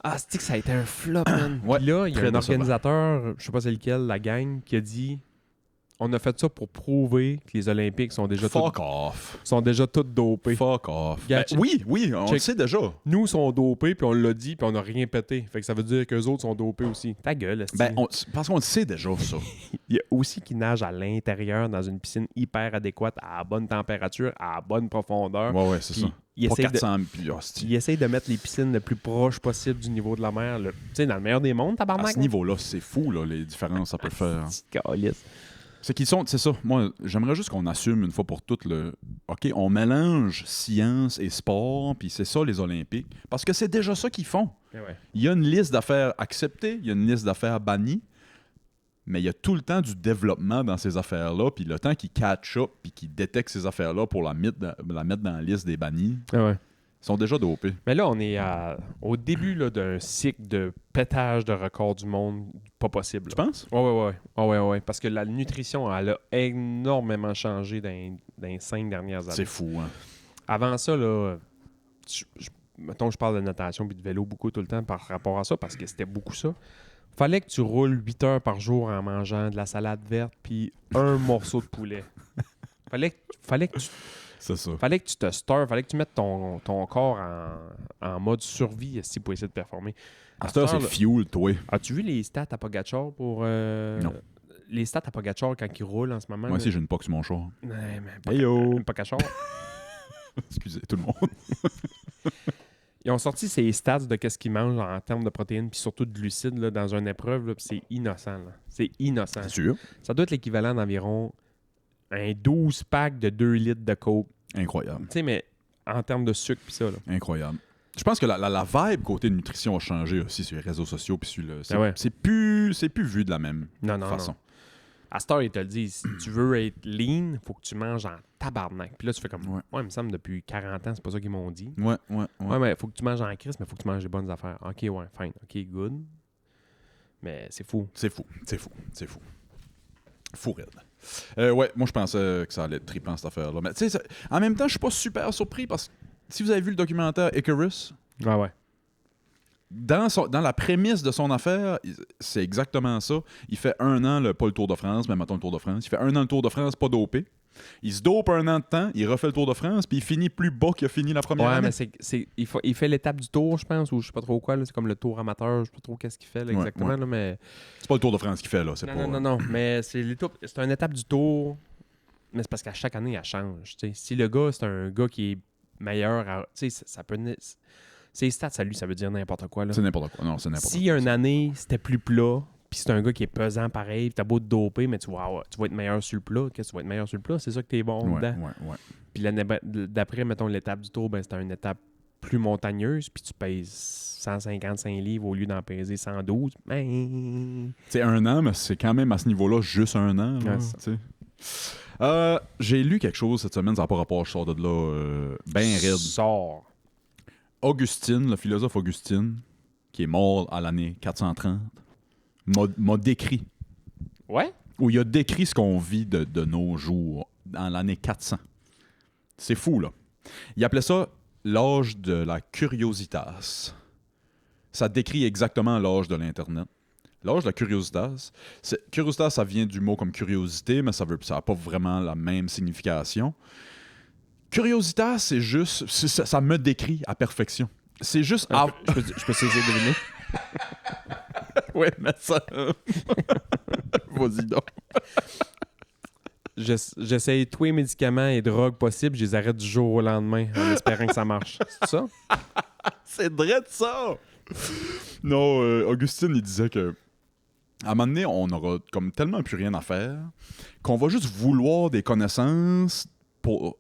Ah, c'est que ça a été un flop, man. Ouais, Puis là, il y a très un décevant. organisateur, je sais pas c'est lequel, la gang, qui a dit on a fait ça pour prouver que les Olympiques sont déjà Fuck off. toutes dopés. Fuck off. Gars, Ben, oui, on le check. sait déjà. Nous sont dopés, puis on l'a dit, puis on n'a rien pété. Fait que ça veut dire qu'eux autres sont dopés aussi. Ta gueule, esti. Ben, parce qu'on le sait déjà, ça. Il y a aussi qui nagent à l'intérieur dans une piscine hyper adéquate, à la bonne température, à la bonne profondeur. Ouais, c'est Puis ça. il Pas essaye de... 400 puis hostie. Il essaye de mettre les piscines le plus proche possible du niveau de la mer. Tu sais, dans le meilleur des mondes, À tabarnak. ce niveau-là, c'est fou, là, les différences que ça peut faire. Petite calice. C'est ça. Moi, j'aimerais juste qu'on assume une fois pour toutes OK, on mélange science et sport, puis c'est ça les Olympiques. Parce que c'est déjà ça qu'ils font. Eh ouais. Il y a une liste d'affaires acceptées, il y a une liste d'affaires bannies, mais il y a tout le temps du développement dans ces affaires-là, puis le temps qu'ils catch up, puis qu'ils détectent ces affaires-là pour la mettre dans la liste des bannis, Ah ouais. ils sont déjà dopés. Mais là, on est au début là, d'un cycle de pétage de records du monde pas possible. Tu là. penses? Ouais. Parce que la nutrition, elle a énormément changé dans les 5 dernières années. C'est fou, hein? Avant ça, là, mettons, je parle de natation puis de vélo beaucoup tout le temps par rapport à ça, parce que c'était beaucoup ça. Fallait que tu roules 8 heures par jour en mangeant de la salade verte puis un morceau de poulet. Fallait que tu C'est ça. Fallait que tu te stir, fallait que tu mettes ton corps en mode survie si pour essayer de performer. À cette heure, c'est là, fuel, toi. as-tu vu les stats à Pogacar pour... Non. Les stats à Pogacar quand il roule en ce moment? Moi là? aussi, j'ai une poque sur mon char. Ouais, mais Hey yo! Pogacar. Excusez tout le monde. Ils ont sorti ces stats de qu'est-ce qu'ils mangent en termes de protéines puis surtout de glucides là, dans une épreuve, là, puis c'est innocent. Là. C'est innocent. C'est sûr. Ça doit être l'équivalent d'environ un 12 pack de 2 litres de coke. Incroyable. Tu sais, mais en termes de sucre puis ça. Là. Incroyable. Je pense que la vibe côté nutrition a changé aussi sur les réseaux sociaux puis sur le. C'est, Ah ouais. c'est plus vu de la même Non, façon. non. À cette heure, ils te le disent. Si tu veux être lean, faut que tu manges en tabarnak. Puis là, tu fais comme... Ouais. Ouais, il me semble, depuis 40 ans, c'est pas ça qu'ils m'ont dit. Ouais. Ouais, mais faut que tu manges en crise, mais faut que tu manges des bonnes affaires. OK, ouais, fine. OK, good. Mais c'est fou. C'est fou. Fou raide. Ouais, moi, je pensais que ça allait être trippant, cette affaire-là. Mais tu sais, en même temps, je suis pas super surpris parce que si vous avez vu le documentaire Icarus, Ouais. dans la prémisse de son affaire, c'est exactement ça. Il fait 1 an, pas le Tour de France, mais mettons le Tour de France. Il fait 1 an le Tour de France, pas dopé. Il se dope 1 an de temps, il refait le Tour de France, puis il finit plus bas qu'il a fini la première Ouais, année. mais il fait l'étape du tour, je pense, ou je sais pas trop quoi. là. C'est comme le tour amateur, je sais pas trop qu'est-ce qu'il fait là, Ouais, exactement. ouais. Là, mais... C'est pas le Tour de France qu'il fait, là. C'est pas... Non. Mais c'est une étape du tour, mais c'est parce qu'à chaque année, elle change. T'sais. Si le gars, c'est un gars qui est meilleur, ça peut... Ses stats, ça lui, ça veut dire n'importe quoi. Là. C'est n'importe quoi. Non, c'est n'importe Si une année, c'était plus plat, puis c'est un gars qui est pesant pareil, puis t'as beau te doper, mais tu vas être meilleur sur le plat. Qu'est-ce que tu vas être meilleur sur le plat? C'est ça que t'es bon quoi. dedans. Ouais. Puis l'année d'après, mettons, l'étape du tour, ben c'était une étape plus montagneuse, puis tu pèses 155 livres au lieu d'en peser 112. Ben... C'est 1 an, mais c'est quand même à ce niveau-là juste 1 an. Là, Ouais, ça. tu sais. J'ai lu quelque chose cette semaine, ça n'a pas rapport, je sors de là, ben raide. Sors. Augustine, le philosophe Augustine, qui est mort à l'année 430, m'a décrit, Ouais? ou il a décrit ce qu'on vit de nos jours dans l'année 400. C'est fou, là. Il appelait ça l'âge de la curiositas. Ça décrit exactement l'âge de l'Internet. L'âge de la curiositas. Curiositas, ça vient du mot comme curiosité, mais ça n'a pas vraiment la même signification. Curiositas, c'est juste... ça me décrit à perfection. C'est juste... Je peux essayer de deviner. Ouais, mais ça... Vas-y donc. J'essaye tous les médicaments et drogues possibles, je les arrête du jour au lendemain en espérant que ça marche. C'est ça? C'est vrai de ça! Non, Augustine, il disait que à un moment donné, on aura comme tellement plus rien à faire qu'on va juste vouloir des connaissances pour...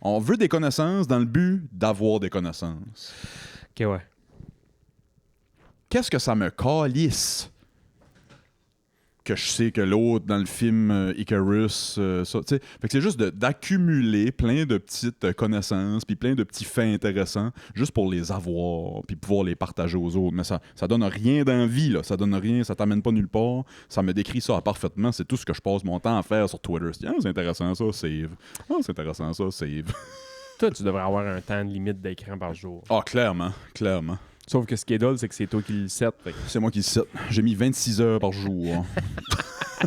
on veut des connaissances dans le but d'avoir des connaissances. Ok, ouais. Qu'est-ce que ça me calisse que je sais que l'autre dans le film Icarus, ça, tu sais. Fait que c'est juste d'accumuler plein de petites connaissances puis plein de petits faits intéressants juste pour les avoir puis pouvoir les partager aux autres. Mais ça donne rien d'envie, là. Ça donne rien, ça t'amène pas nulle part. Ça me décrit ça parfaitement. C'est tout ce que je passe mon temps à faire sur Twitter. C'est intéressant ça, save. C'est intéressant ça, save. Toi, tu devrais avoir un temps de limite d'écran par jour. Ah, clairement. Sauf que ce qui est drôle, c'est que c'est toi qui le set. Fait que C'est moi qui le cite. J'ai mis 26 heures par jour.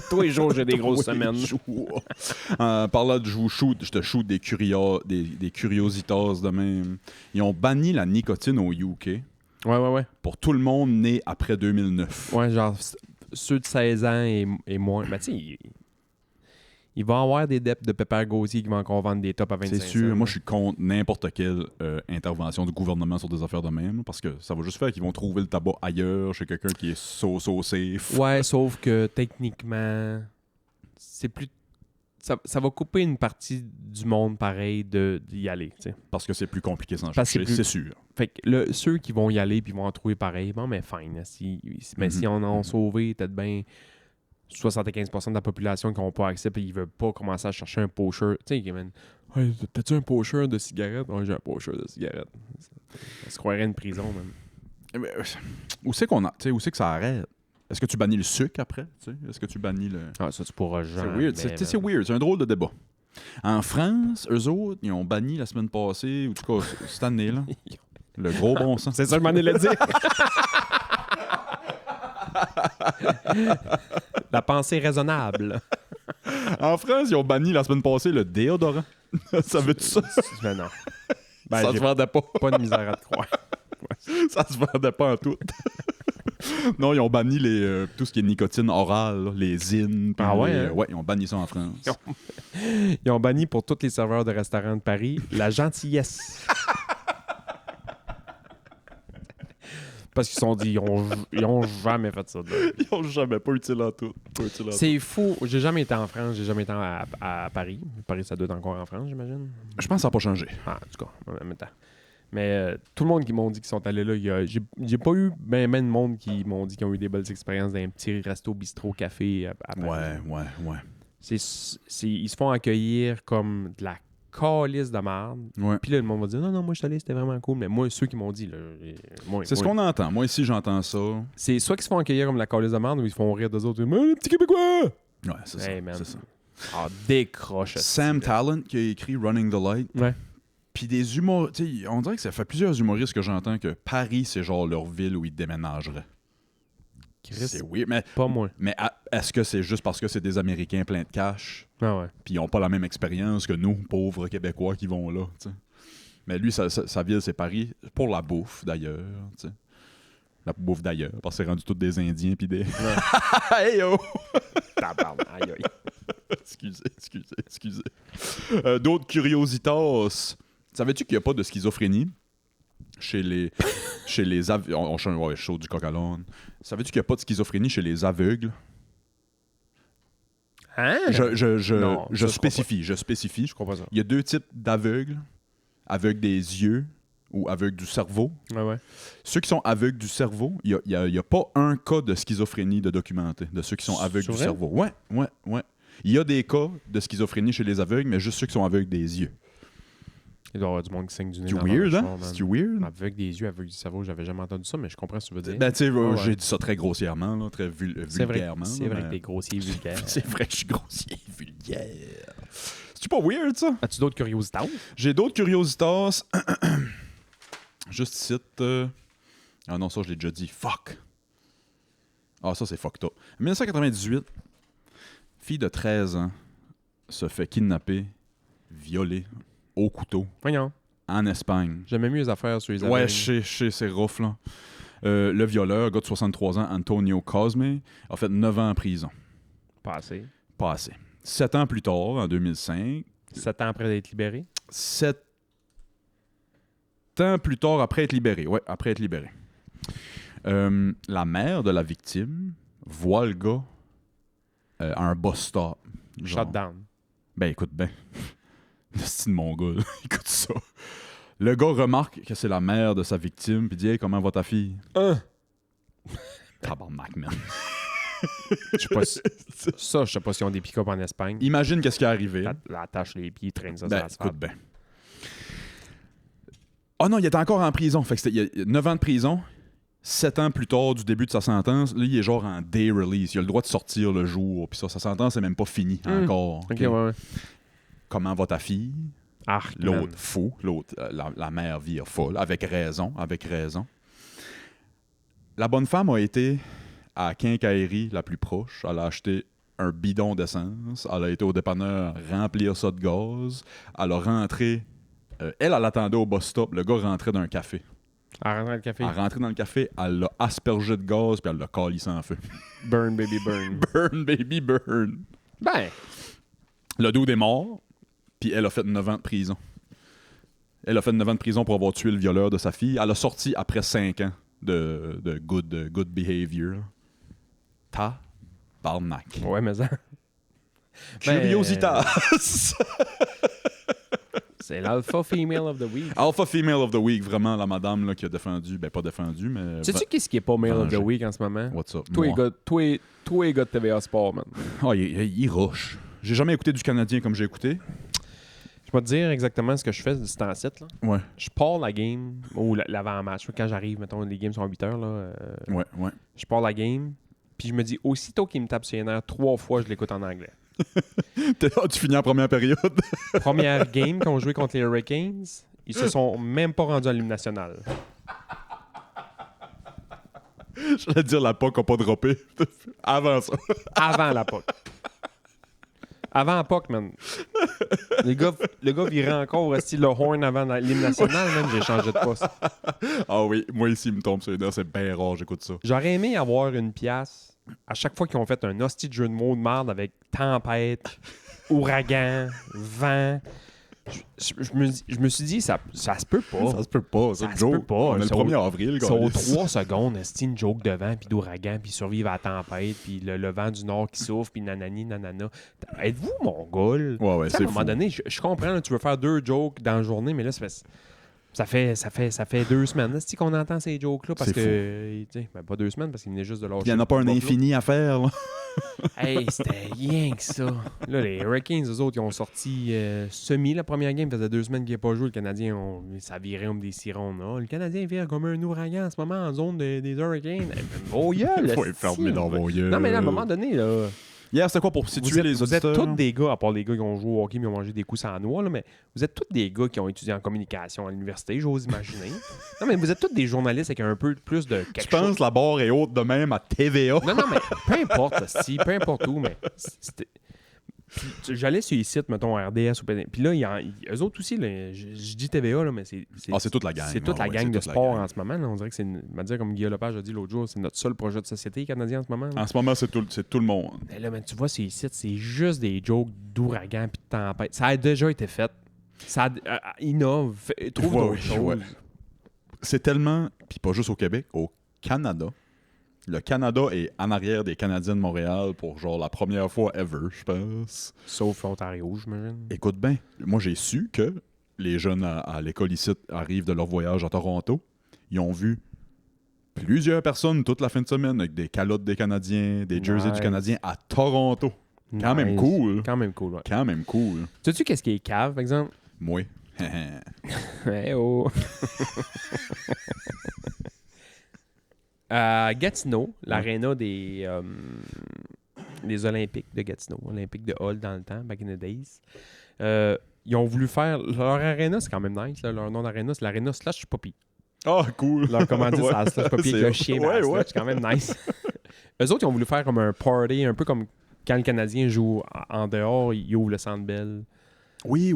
tous les jours, j'ai des grosses Tous les semaines. jours. Par là, je te shoot des curiositas de même. Ils ont banni la nicotine au UK Ouais. pour tout le monde né après 2009. Ouais, genre ceux de 16 ans et moins. Ben, tu sais, il va y avoir des depths de Pepper Gauthier qui vont encore vendre des tops à 25 C'est sûr. cents. Moi, je suis contre n'importe quelle intervention du gouvernement sur des affaires de même parce que ça va juste faire qu'ils vont trouver le tabac ailleurs chez quelqu'un qui est so safe. Ouais, sauf que techniquement, c'est plus. Ça va couper une partie du monde pareil d'y aller, tu sais. Parce que c'est plus compliqué sans Parce que chercher, c'est sûr. Fait que ceux qui vont y aller puis vont en trouver pareil, bon, mais fine. Mais si on en a sauvé, peut-être bien 75% de la population qui n'ont pas accès et ils ne veulent pas commencer à chercher un pocheur. Tu sais, hey, t'as-tu un pocheur de cigarettes? Ouais, j'ai un pocheur de cigarettes. Ça se croirait une prison, même. Où c'est qu'on a, tu sais, où c'est que ça arrête? Est-ce que tu bannis le sucre après? Tu sais? Est-ce que tu bannis le... Ah, ça, tu pourras C'est jamais. weird, c'est weird, c'est un drôle de débat. En France, eux autres, ils ont banni la semaine passée, ou en tout cas cette année, là, le gros bon sens. C'est ça, je m'en ai le dire. La pensée raisonnable. En France, ils ont banni la semaine passée le déodorant. Ça veut-tu ça? Mais non. Ben, Ça j'ai se vendait pas. pas de misère à te croire. Ça se vendait pas en tout. Non, ils ont banni tout ce qui est nicotine orale, là, les zines. Ah ouais, hein? Ouais, ils ont banni ça en France. Ils ont banni pour tous les serveurs de restaurants de Paris la gentillesse. Parce qu'ils se sont dit, ils ont jamais fait ça. Ils ont jamais pas utile en tout. C'est fou. J'ai jamais été en France, j'ai jamais été à Paris. Paris, ça doit être encore en France, j'imagine. Je pense que ça n'a pas changé. Ah, en tout cas, en même temps. Mais tout le monde qui m'ont dit qu'ils sont allés là, j'ai pas eu ben de monde qui m'ont dit qu'ils ont eu des belles expériences dans un petit resto, bistrot, café à Paris. Ouais. Ils se font accueillir comme de la calice de merde. Ouais. Puis là, le monde va dire non, moi je suis allé, c'était vraiment cool. Mais moi, ceux qui m'ont dit, là, C'est ce qu'on entend. Moi, ici, j'entends ça. c'est soit qu'ils se font accueillir comme de la calice de merde ou ils se font rire d'eux autres. Mais les petits Québécois! Ouais, c'est ça. Hey, man. C'est ça. Ah, décroche. Sam Talent qui a écrit Running the Light. Ouais. Puis des humoristes. On dirait que ça fait plusieurs humoristes que j'entends que Paris, c'est genre leur ville où ils déménageraient. Chris, C'est weird. Mais, pas moi. mais est-ce que c'est juste parce que c'est des Américains pleins de cash? Ah ouais. Puis ils n'ont pas la même expérience que nous, pauvres Québécois qui vont là. T'sais. Mais lui, sa ville, c'est Paris. Pour la bouffe, d'ailleurs. T'sais. La bouffe d'ailleurs. Parce que c'est rendu tous des Indiens puis des... Hey yo! Tabarnak, aïe, aïe. Excusez. D'autres curiositas. Savais-tu qu'il n'y a pas de schizophrénie chez les aveugles? On chaud du coq à l'âne. Savais-tu qu'il n'y a pas de schizophrénie chez les aveugles? Hein? Non, Je ça, spécifie. Je crois pas ça. Il y a deux types d'aveugles. Aveugles des yeux ou aveugles du cerveau. Ouais. Ceux qui sont aveugles du cerveau, il n'y a pas un cas de schizophrénie de documenté de ceux qui sont aveugles C'est du vrai? cerveau. Ouais. Il y a des cas de schizophrénie chez les aveugles, mais juste ceux qui sont aveugles des yeux. Il doit y avoir du monde qui saigne du nez. C'est dans weird, leur hein? mâchoire, man. C'est weird? Avec des yeux, avec du cerveau, j'avais jamais entendu ça, mais je comprends ce que tu veux dire. Ben, tu sais, Ouais. j'ai dit ça très grossièrement, là, très C'est vrai, vulgairement. c'est vrai mais- que t'es grossier vulgaire. C'est vrai que je suis grossier et vulgaire. C'est-tu pas weird, ça? As-tu d'autres curiosités? J'ai d'autres curiositas. Juste ici. Ah non, ça, je l'ai déjà dit. Fuck. Ah, ça, c'est fucked up. En 1998, fille de 13 ans se fait kidnapper, violer au couteau Voyons. en Espagne. J'aimais mieux les affaires sur les Ouais, aveugles. je sais, c'est rough, là. Le violeur, gars de 63 ans, Antonio Cosme, a fait 9 ans en prison. Pas assez. Pas assez. 7 ans plus tard, en 2005, 7 ans après d'être libéré. 7 ans plus tard, après être libéré. Ouais, après être libéré. La mère de la victime voit le gars à un bus stop. Genre. Shutdown. Ben écoute ben. C'est de mon gars, là. Écoute ça. Le gars remarque que c'est la mère de sa victime, puis dit « Hey, comment va ta fille? » Tabarnak, man. Je sais pas si... Ça, je sais pas si on a des pick-up en Espagne. Imagine qu'est-ce qui est arrivé. La attache les pieds, traîne ça sur Ben, l'asphalte. écoute ben. Oh non, il était encore en prison. Fait que il y a 9 ans de prison. 7 ans plus tard du début de sa sentence, là, il est genre en day release. Il a le droit de sortir le jour. Puis ça, sa sentence n'est même pas finie encore. Ok, ouais. Comment va ta fille? Arc, L'autre, man. fou. L'autre, la mère vire folle. Avec raison. La bonne femme a été à la quincaillerie la plus proche. Elle a acheté un bidon d'essence. Elle a été au dépanneur remplir ça de gaz. Elle a rentré... elle attendait au bus stop. Le gars rentrait d'un café. À rentrer le café. Elle est rentrée dans le café, elle l'a aspergé de gaz, puis elle l'a calissé en feu. Burn, baby, burn. Burn, baby, burn. Ben, Le dude est mort, puis elle a fait 9 ans de prison. Elle a fait 9 ans de prison pour avoir tué le violeur de sa fille. Elle a sorti après 5 ans de good behavior. Tabarnak. ouais, mais ça... Curiositas. C'est l'alpha female of the week. Alpha female of the week, vraiment, la madame là, qui a défendu, ben pas défendu, mais... Sais-tu qu'est-ce qui est pas male of the Vengé. week en ce moment? What's up? Toi, Moi. les gars de TVA Sport, man. Ah, il rush. J'ai jamais écouté du Canadien comme j'ai écouté. Je vais te dire exactement ce que je fais de ce temps-ci, là. Ouais, Je pars la game, ou l'avant-match. Quand j'arrive, mettons, les games sont à 8 heures, là. ouais. Je pars la game, puis je me dis, aussitôt qu'il me tape sur les nerfs 3 fois, je l'écoute en anglais. Tu finis en première période. Première game qu'on jouait contre les Hurricanes, ils se sont même pas rendus à l'hymne national. J'allais dire la POC a pas droppé. Avant ça. Avant la POC. Avant la POC, man. Le gars virait encore resté le horn avant l'hymne national, man. J'ai changé de poste. Ah oui, moi ici, il me tombe sur les nerfs, c'est bien rare, j'écoute ça. J'aurais aimé avoir une pièce à chaque fois qu'ils ont fait un hostie de jeu de mots de merde avec tempête, ouragan, vent. Je me suis dit, ça se peut pas. Ça se peut pas, Ça c'est se Joe. peut pas. On est le Ça 1er avril, Ils sont gars. 3 secondes, c'est une joke de vent, puis d'ouragan, puis survivre à la tempête, puis le vent du nord qui souffle, puis nanani, nanana. Êtes-vous mongol? Ouais, Tu sais, à c'est un moment fou. donné, je comprends, là, tu veux faire 2 jokes dans la journée, mais là, ça fait 2 semaines là, c'est-tu qu'on entend ces jokes-là, parce C'est que, tu sais, ben, pas 2 semaines, parce qu'il venait juste de lâcher. Il y en a pas un Buffalo. infini à faire, là. Hey, c'était rien que ça. Là, les Hurricanes, eux autres, ils ont sorti semi la première game. Ça faisait 2 semaines qu'ils n'avaient pas joué. Le Canadien, ça virait comme des sirons. Là. Le Canadien vire comme un ouragan en ce moment en zone des Hurricanes. Oh, gueule! Faut les fermer dans vos yeux. Non, mais là, à un moment donné, là, Hier, c'était quoi pour situer les vous êtes auditeurs? tous des gars, à part les gars qui ont joué au hockey mais ont mangé des coups sans noix, là, mais vous êtes tous des gars qui ont étudié en communication à l'université, j'ose imaginer. Non, mais vous êtes tous des journalistes avec un peu plus de quelque Tu penses chose. la barre est haute de même à TVA? Non, mais peu importe, peu importe où, mais puis, j'allais sur les sites, mettons, RDS ou PN. Puis là, eux autres aussi, là, je dis TVA, là, mais c'est toute la gang. c'est toute Ah la ouais, gang c'est de toute la sport gang. en ce moment. Là. On dirait que m'a dit comme Guillaume Lepage a dit l'autre jour, c'est notre seul projet de société canadien en ce moment. Là. En ce moment, c'est tout le monde. Mais là, tu vois, ces sites, c'est juste des jokes d'ouragan puis de tempête. Ça a déjà été fait. Ça innove, trouve Ouais, d'autres ouais, choses. ouais. C'est tellement, puis pas juste au Québec, au Canada. Le Canada est en arrière des Canadiens de Montréal pour genre la première fois ever, je pense. Sauf Ontario, j'imagine. Écoute bien, moi j'ai su que les jeunes à l'école ici arrivent de leur voyage à Toronto. Ils ont vu plusieurs personnes toute la fin de semaine avec des calottes des Canadiens, des jerseys Nice. du Canadien à Toronto. Quand même Nice. cool. Quand même cool, ouais. Quand même cool. Sais-tu qu'est-ce qui est cave, par exemple? Moi. Eh oh! À Gatineau, l'aréna des Olympiques de Gatineau, Olympiques de Hull dans le temps, back in the days, ils ont voulu faire... Leur aréna, c'est quand même nice. Là, leur nom d'aréna, c'est l'aréna Slush Poppy. Ah, cool. Leur commandite, Ouais. c'est la Slush Poppy avec C'est- le chien, mais ouais, la ouais. Slush, c'est quand même nice. Eux autres, ils ont voulu faire comme un party, un peu comme quand le Canadien joue en dehors, ils ouvrent le Centre Bell, Oui.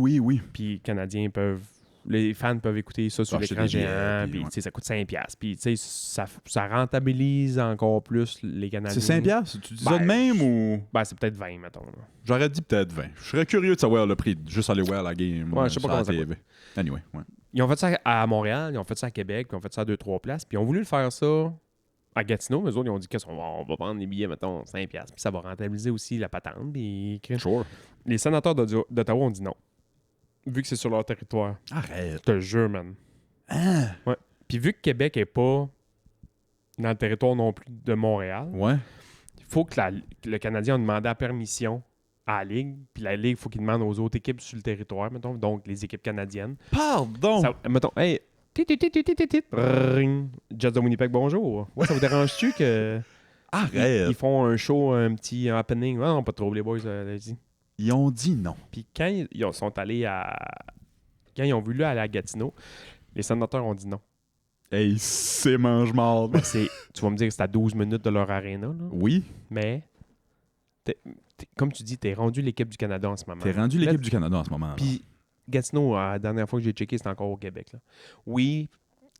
puis les Canadiens peuvent Les fans peuvent écouter ça sur Acheter l'écran des billets, géant, puis puis ouais. tu sais, ça coûte 5$. Puis tu sais, ça rentabilise encore plus les Canadiens. C'est 5$? Tu dis ça Ben, de même ou... Ben, c'est peut-être 20, mettons. là. J'aurais dit peut-être 20. Je serais curieux de savoir le prix. Juste aller voir la game Ouais, je sais pas sur comment la ça TV. Anyway, ouais. Ils ont fait ça à Montréal, ils ont fait ça à Québec, puis ils ont fait ça à 2-3 places, puis ils ont voulu le faire ça à Gatineau, mais eux autres, ils ont dit on va vendre les billets, mettons, 5$, puis ça va rentabiliser aussi la patente. Puis Sure. les sénateurs d'Ottawa ont dit non, vu que c'est sur leur territoire. Arrête. Je te jure, man. Hein? Ouais. Puis vu que Québec est pas dans le territoire non plus de Montréal, Ouais. il faut que le Canadien a demandé la permission à la Ligue, puis la Ligue, il faut qu'il demande aux autres équipes sur le territoire, mettons, donc les équipes canadiennes. Pardon! Ça, mettons, hey, ring, Jets de Winnipeg, bonjour. Ouais, ça vous dérange-tu que Arrête! ils font un show, un petit happening? Ah non, pas trop, les boys, allez-y. Ils ont dit non. Puis quand ils sont allés quand ils ont voulu aller à Gatineau, les sénateurs ont dit non. Hey, c'est mange-marde. Ben, tu vas me dire que c'est à 12 minutes de leur aréna, là. Oui, Mais, comme tu dis, t'es rendu l'équipe du Canada en ce moment. t'es rendu l'équipe du Canada en ce moment. Puis Gatineau, la dernière fois que j'ai checké, c'était encore au Québec. Là. Oui,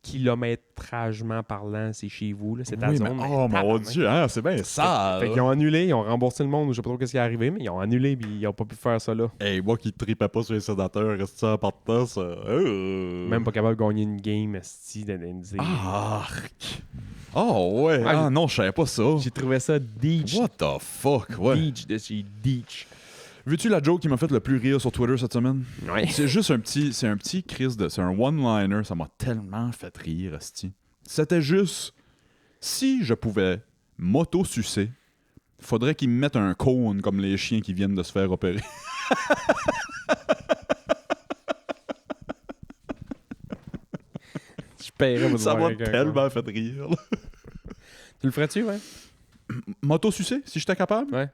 kilométragement parlant, c'est chez vous, là, c'est ta oui, zone. mais, mais oh mon tabarnak. Dieu, hein, c'est bien ça. Fait qu'ils ont annulé, ils ont remboursé le monde, je sais pas trop ce qui est arrivé, mais ils ont annulé puis ils ont pas pu faire ça là. Hey, moi qui tripais pas sur les sénateurs, reste ça en partant, ça. Même pas capable de gagner une game, esti, Arc! Oh ouais, Ah, ah non, je savais pas ça. J'ai trouvé ça ditch. What the fuck, ouais. Ditch de chez ditch. Veux-tu la joke qui m'a fait le plus rire sur Twitter cette semaine? Ouais. C'est juste un petit c'est un one-liner, ça m'a tellement fait rire, asti. C'était juste, si je pouvais m'auto-sucer, faudrait qu'ils me mettent un cône comme les chiens qui viennent de se faire opérer. Je paierais pour Ça voir m'a quelqu'un. tellement fait rire. Là. Tu le ferais-tu, ouais? M'auto-sucer, si j'étais capable? Ouais.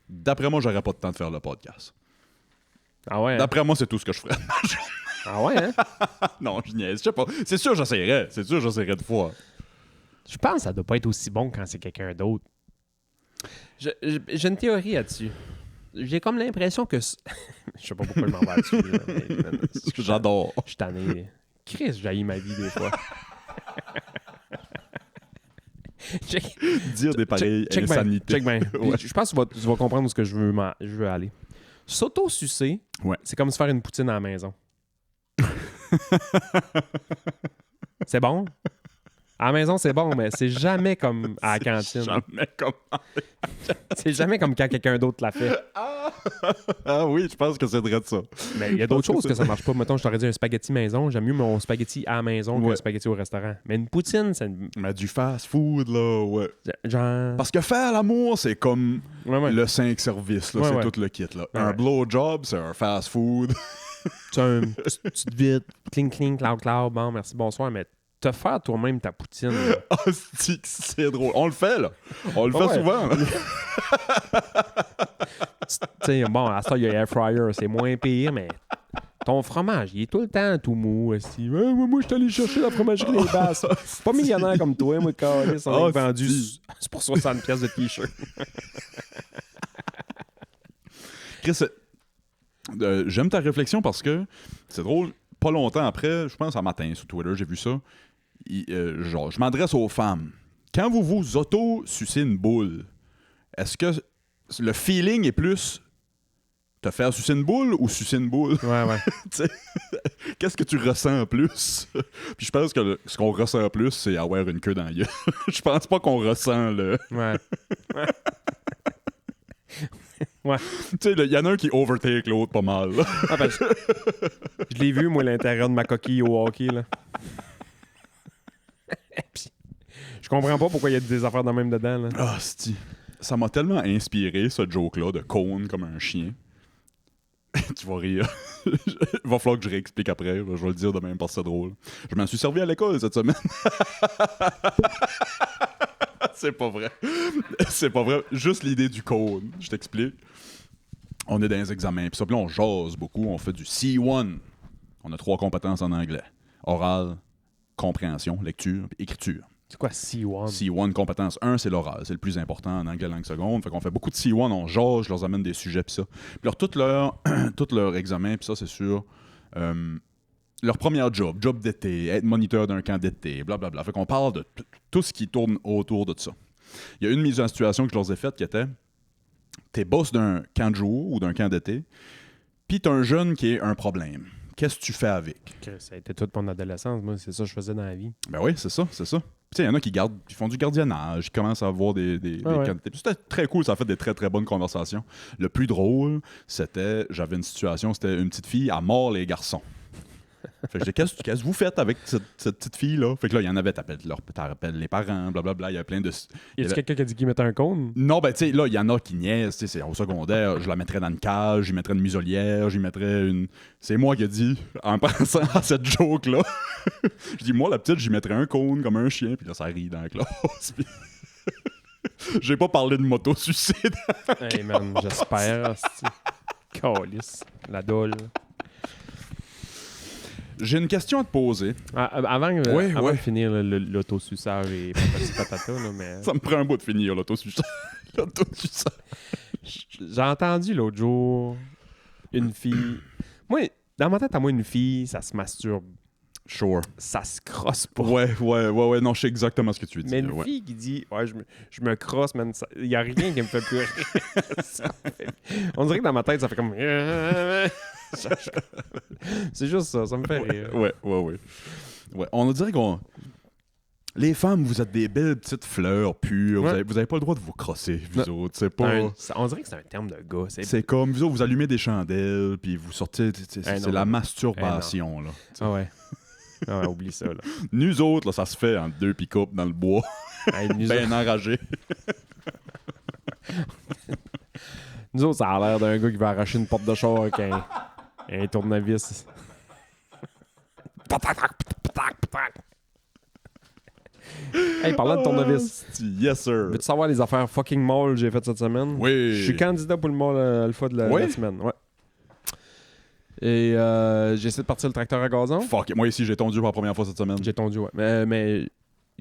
D'après moi, j'aurais pas de temps de faire le podcast. Ah ouais? D'après moi, c'est tout ce que je ferais. Ah ouais, hein? Non, je niaise, je sais pas. C'est sûr, j'essaierais. C'est sûr, j'essaierais de fois. Je pense que ça doit pas être aussi bon quand c'est quelqu'un d'autre. J'ai une théorie là-dessus. J'ai comme l'impression que... Je sais pas pourquoi je m'en vais là-dessus. Là, mais J'adore. je suis tanné. Chris, j'haïs ma vie des fois. Check, Dire des pareilles check bien. insanités. Check bien. Puis Ouais. je pense que tu vas comprendre où ce que je veux aller. S'auto-sucer, Ouais. c'est comme se faire une poutine à la maison. C'est bon? À la maison, c'est bon, mais c'est jamais comme à la cantine. Jamais comme... C'est jamais comme quand quelqu'un d'autre l'a fait. Ah oui, je pense que c'est vrai de ça. Mais il y a d'autres choses que ça marche pas. Mettons, je t'aurais dit un spaghetti maison. J'aime mieux mon spaghetti à la maison Ouais. qu'un spaghetti au restaurant. Mais une poutine, c'est Mais du fast-food, là, ouais. genre... Parce que faire l'amour, c'est comme Ouais. le 5 services, là. Ouais, C'est ouais. tout le kit, là. Ouais, Un ouais. blowjob, c'est un fast-food. Tu as un petite vite, cling, cling, cloud, cloud, bon, merci, bonsoir, mais te faire toi-même ta poutine. là. Ah, c'est drôle. On le fait, là. On le fait Ouais. souvent, là. Tu sais, bon, à ça, il y a air fryer, c'est moins pire, mais ton fromage, il est tout le temps tout mou. Aussi. Moi, je suis allé chercher la fromagerie Les Basses. C'est pas millionnaire comme toi, moi, câlisse, on Ah, a vendu si. c'est pour 60 pièces de t-shirt. Chris, j'aime ta réflexion parce que c'est drôle. Pas longtemps après, je pense un matin sur Twitter, j'ai vu ça. Genre, je m'adresse aux femmes. Quand vous vous auto-sucez une boule, est-ce que le feeling est plus te faire sucer une boule ou sucer une boule? Ouais. Qu'est-ce que tu ressens plus? Puis je pense que ce qu'on ressent plus, c'est avoir une queue dans la gueule. Je pense pas qu'on ressent le... Ouais. Ouais. Tu sais, il y en a un qui overtake l'autre pas mal. Là. Ah, ben, je l'ai vu, moi, l'intérieur de ma coquille au hockey, là. Puis, je comprends pas pourquoi il y a des affaires de même dedans, là. Ah, c'ti. Ça m'a tellement inspiré, ce joke-là, de cône comme un chien. Tu vas rire. Il va falloir que je réexplique après. Je vais le dire de même parce que c'est drôle. Je m'en suis servi à l'école cette semaine. C'est pas vrai. C'est pas vrai. Juste l'idée du cône. Je t'explique. On est dans les examens. Puis ça, puis là, on jase beaucoup. On fait du C1. On a 3 compétences en anglais. Oral, compréhension, lecture, puis écriture. C'est quoi, C1? C1, compétence 1, c'est l'oral. C'est le plus important en anglais langue seconde. Fait qu'on fait beaucoup de C1, on jase, je leur amène des sujets, puis ça. Puis alors, tout leur examen, puis ça, c'est sur leur premier job d'été, être moniteur d'un camp d'été, blablabla. Fait qu'on parle de tout ce qui tourne autour de ça. Il y a une mise en situation que je leur ai faite qui était t'es boss d'un camp de jour ou d'un camp d'été, puis t'as un jeune qui est un problème. Qu'est-ce que tu fais avec? Ça a été toute mon adolescence. Moi, c'est ça que je faisais dans la vie. Ben oui, c'est ça. Puis il y en a qui font du gardiennage, qui commencent à avoir des camps d'été. Puis c'était très cool, ça a fait des très très bonnes conversations. Le plus drôle, j'avais une situation, c'était une petite fille à mort les garçons. Fait que je dis, qu'est-ce que vous faites avec cette petite fille-là? Fait que là, il y en avait, t'appelles les parents, blablabla, il y a plein de... Y a-tu quelqu'un qui a dit qu'il mettait un cône? Non, ben tu sais, là, il y en a qui niaisent, tu sais, c'est au secondaire, je la mettrais dans une cage, j'y mettrais une muselière, j'y mettrais une... C'est moi qui ai dit, en pensant à cette joke-là, je dis, moi, la petite, j'y mettrais un cône comme un chien, puis là, ça rit dans la classe, puis... J'ai pas parlé de moto-suicide. Hey man, j'espère. Calice. La dole. J'ai une question à te poser. Avant de finir l'autosuceur et patata, là, mais... Ça me prend un bout de finir, l'autosuicide. J'ai entendu l'autre jour une fille... Moi, dans ma tête, à moi, une fille, ça se masturbe. Sure. Ça se crosse pas. Ouais, non, je sais exactement ce que tu veux dire. Mais une fille qui dit « Ouais, je me crosse, man. Il y a rien qui me fait plus rire. » On dirait que dans ma tête, ça fait comme... C'est juste ça me fait rire. Ouais. On dirait qu'on... Les femmes, vous êtes des belles petites fleurs pures. Ouais. Vous avez pas le droit de vous crosser, vous autres. C'est pas... On dirait que c'est un terme de gars. C'est comme, vous autres, vous allumez des chandelles, puis vous sortez... C'est la masturbation, là. Ah ouais. Ah ouais, oublie ça, là. Nous autres, là, ça se fait en 2 pick-up dans le bois. Hey, ben enragé. Nous autres, ça a l'air d'un gars qui va arracher une porte de char avec un tournevis. Hey, parlant de tournevis. Yes, sir. Veux-tu savoir les affaires fucking molles que j'ai faites cette semaine? Oui. Je suis candidat pour le mall alpha de la semaine. Ouais. Et j'ai essayé de partir le tracteur à gazon. Fuck it. Moi, ici, j'ai tondu pour la première fois cette semaine. J'ai tondu, ouais. Mais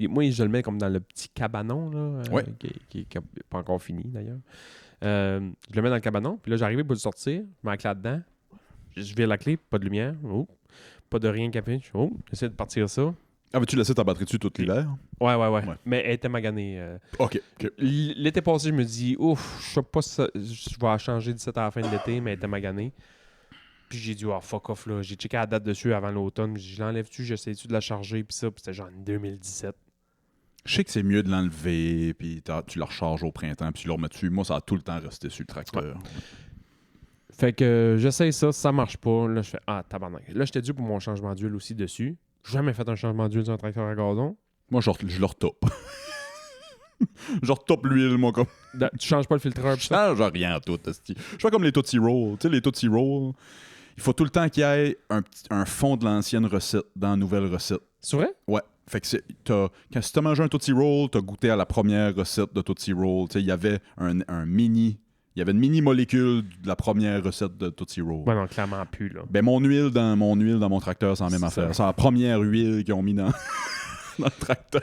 moi, je le mets comme dans le petit cabanon, là, qui est pas encore fini, d'ailleurs. Je le mets dans le cabanon, puis là, j'arrive pour le sortir, je mets la clé là-dedans, je vire la clé, pas de lumière, pas de rien qui affiche, j'essaie de partir ça. Ah, veux-tu laisser ta batterie dessus tout l'hiver? Ouais. Mais elle était maganée. OK. L'été passé, je me dis, ouf, je sais pas si je vais changer d'ici à la fin de l'été, mais elle était maganée. Puis j'ai dit, fuck off, là. J'ai checké la date dessus avant l'automne, je l'enlève-tu, j'essaie-tu de la charger, puis ça, puis c'était genre en 2017. Je sais que c'est mieux de l'enlever, puis tu la recharges au printemps, puis tu le remets dessus. Moi, ça a tout le temps resté sur le tracteur. Ouais. Fait que j'essaye ça marche pas. Là, je fais, tabarnak. Là, j'étais dû pour mon changement d'huile aussi dessus. J'ai jamais fait un changement d'huile sur un tracteur à gazon. Moi, je le retope. Je retope l'huile, moi, comme... Tu changes pas le filtreur, pis ça? Je change rien à tout, esti. Je fais comme les Tootsie Roll. Tu sais, les Tootsie Roll, il faut tout le temps qu'il y ait un fond de l'ancienne recette dans la nouvelle recette. C'est vrai? Ouais. Fait que si t'as mangé un Tootsie Roll, t'as goûté à la première recette de Tootsie Roll. Tu sais, il y avait il y avait une mini-molécule de la première recette de Tootsie Roll. Ouais, non, clairement plus, là. Ben, mon huile dans mon tracteur, c'est la même affaire. C'est la première huile qu'ils ont mis dans le tracteur.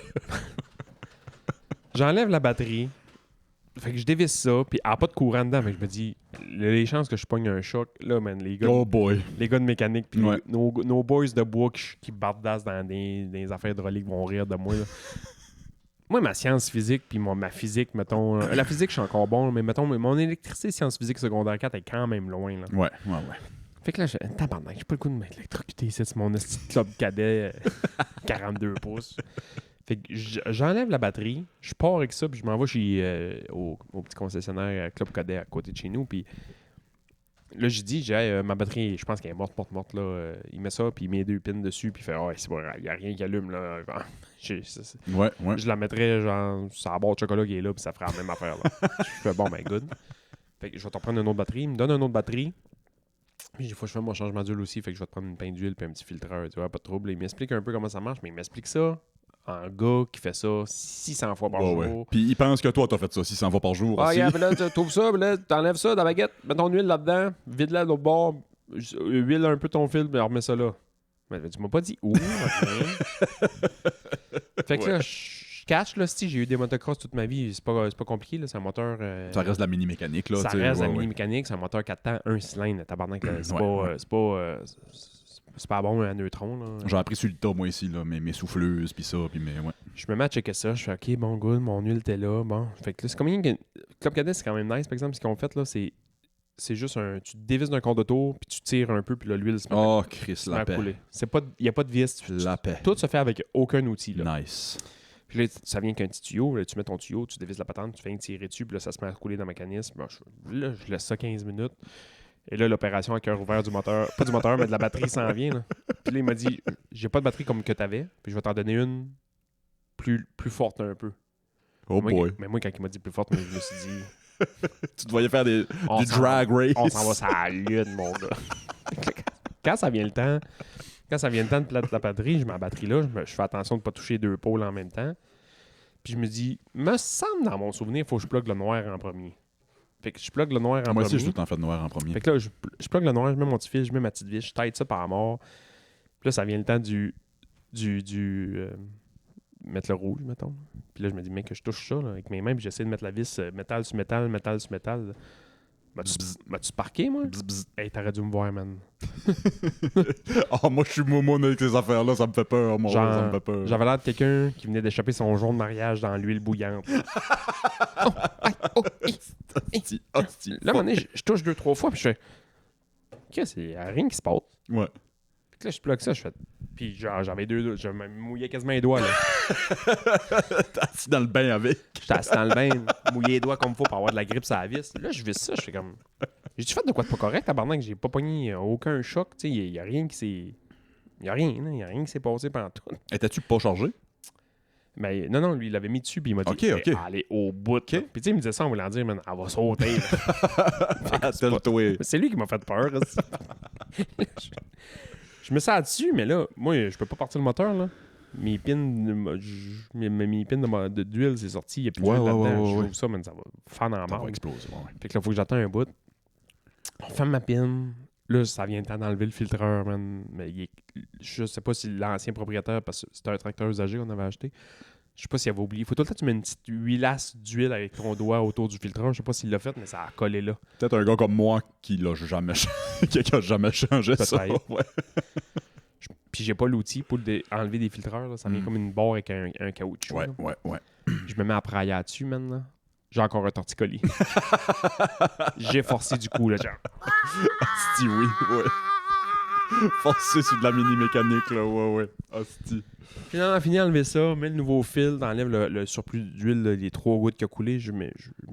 J'enlève la batterie. Fait que je dévisse ça, puis pas de courant dedans. Fait que je me dis, les chances que je pogne un choc, là, man, les gars. Oh boy. Les gars de mécanique, puis nos boys de bois qui bardassent dans des affaires hydrauliques vont rire de moi, là. Moi, ma science physique, puis ma physique, mettons... la physique, je suis encore bon, mais mettons, mon électricité science physique secondaire 4 est quand même loin, là. Ouais. Fait que là, tabarnak, j'ai pas le coup de m'électrocuter ici, c'est mon petit club cadet 42 pouces. Fait que j'enlève la batterie, je pars avec ça, puis je m'en vais au petit concessionnaire Club Cadet à côté de chez nous, puis là, je dis, ma batterie, je pense qu'elle est morte, là. Il met ça, puis il met 2 pins dessus, puis il fait, c'est bon, il n'y a rien qui allume, là. Ouais. Je la mettrais, genre, sur la barre de chocolat qui est là, puis ça ferait la même affaire, là. Je fais, bon, ben, good. Fait que je vais t'en prendre une autre batterie. Il me donne une autre batterie. Puis des fois, je fais mon changement d'huile aussi, fait que je vais te prendre une pinte d'huile puis un petit filtreur, tu vois, pas de trouble. Il m'explique un peu comment ça marche, mais il m'explique ça en gars qui fait ça 600 fois par jour. Ouais. Puis il pense que toi, t'as fait ça 600 fois par jour aussi. Puis là, tu ouvres ça, puis là, t'enlèves ça dans la baguette, mets ton huile là-dedans, vide-la de l'autre bord, huile un peu ton fil, puis remets ça là. Mais tu m'as pas dit où, fait que là, je catch, là, si j'ai eu des motocross toute ma vie, c'est pas compliqué, là, c'est un moteur... Ça reste de la mini-mécanique, là. ça tu sais, reste de la ouais. mini-mécanique, c'est un moteur 4 temps, un cylindre, tabarnak, là, c'est Ouais, pas... ouais. c'est pas bon un neutron, là. J'ai appris sur le tas, moi, ici, là, mes souffleuses, puis ça, puis mes... Ouais. Je me mets à checker ça, je fais OK, bon, good, mon huile était là, bon. Fait que là, c'est comme Club Cadet, c'est quand même nice, par exemple, ce qu'ils ont fait, là, c'est juste tu te dévisses d'un compte d'auto, puis tu tires un peu, puis là, l'huile se met, Oh, Chris, se met la à paix. couler. Il n'y a pas de vis. La paix. Tout se fait avec aucun outil, là. Nice. Puis là, ça vient qu'un petit tuyau. Là, tu mets ton tuyau, tu dévisses la patente, tu fais tirer dessus, puis là, ça se met à couler dans le mécanisme. Bon, je laisse ça 15 minutes. Et là, l'opération à cœur ouvert du moteur, pas du moteur, mais de la batterie s'en vient. Là. Puis là, il m'a dit, j'ai pas de batterie comme que t'avais, puis je vais t'en donner une plus forte un peu. Oh boy. Mais moi, quand il m'a dit plus forte, je me suis dit, Tu te voyais faire du On s'en drag race. on s'en va sur la lune, mon gars. Quand ça vient le temps de placer la batterie, je mets la batterie là, je fais attention de ne pas toucher deux pôles en même temps. Puis je me dis, me semble dans mon souvenir, il faut que je plug le noir en premier. Fait que je plug le noir en Moi aussi, premier. j'ai tout le temps fait de noir en premier. Fait que là, je plug le noir, je mets mon petit fil, je mets ma petite vis, je taille ça par mort. Puis là, ça vient le temps mettre le rouge, mettons. Puis là, je me dis, mec, que je touche ça là, avec mes mains, puis j'essaie de mettre la vis métal sur métal, métal sur métal. M'as-tu sparké, moi? Bzz, bzz. Hey, t'aurais dû me voir, man. Oh, moi, je suis moumoune avec ces affaires-là, ça me fait peur, moi. Genre, Ça me fait peur. J'avais l'air de quelqu'un qui venait d'échapper son jour de mariage dans l'huile bouillante. Oh, aïe, oh, hi. Hostie, hostie. Là, à un moment donné, je touche 2-3 fois, puis je fais... OK, il n'y a rien qui se passe. Ouais. Fait que là, je bloque ça, je fais... Puis genre, j'avais je me mouillais quasiment les doigts, là. T'es assis dans le bain avec. J'étais assis dans le bain, mouillé les doigts comme il faut pour avoir de la grippe sur la vis. Là, je vis ça, je fais comme... J'ai-tu fait de quoi de pas correct, tabarnak? J'ai pas pogné aucun choc, tu sais, il y a rien qui s'est... Il y a rien, il y a rien qui s'est passé pendant tout. Étais-tu pas chargé? Mais non, lui, il l'avait mis dessus, puis il m'a dit, Ok. allez au bout. Là. Puis tu sais, il me disait ça en voulant dire, man, elle va sauter. Là. Telle-toi. C'est lui qui m'a fait peur. aussi. Je me sens dessus, mais là, moi, je peux pas partir le moteur, là. Mes pins, mes pins d'huile, c'est sorti, il n'y a plus Ouais, d'huile ouais, là-dedans. ouais, Je ouais. trouve ça, man, ça va faire dans la Ça va marde. exploser, ouais. Fait que là, il faut que j'attende un bout. On ferme ma pin. Là, ça vient le temps d'enlever le filtreur, man. Mais je sais pas si l'ancien propriétaire, parce que c'était un tracteur usagé qu'on avait acheté, je sais pas s'il avait oublié. Faut tout le temps que tu mets une petite huilasse d'huile avec ton doigt autour du filtreur. Je sais pas s'il l'a fait, mais ça a collé là. Peut-être un gars comme moi qui l'a jamais qui a jamais changé ça. Peut-être. Ouais. Puis j'ai pas l'outil pour enlever des filtreurs. Là. Ça vient comme une barre avec un caoutchouc. Ouais, là. ouais. Je me mets à prailler dessus, man. Là. J'ai encore un torticolis. J'ai forcé du coup, là, genre. Asti, oui, ouais. Forcé sur de la mini-mécanique, là, ouais. Asti. Puis là, on a fini d'enlever ça, mets le nouveau fil, t'enlèves le surplus d'huile, là, les 3 gouttes qui a coulé, je me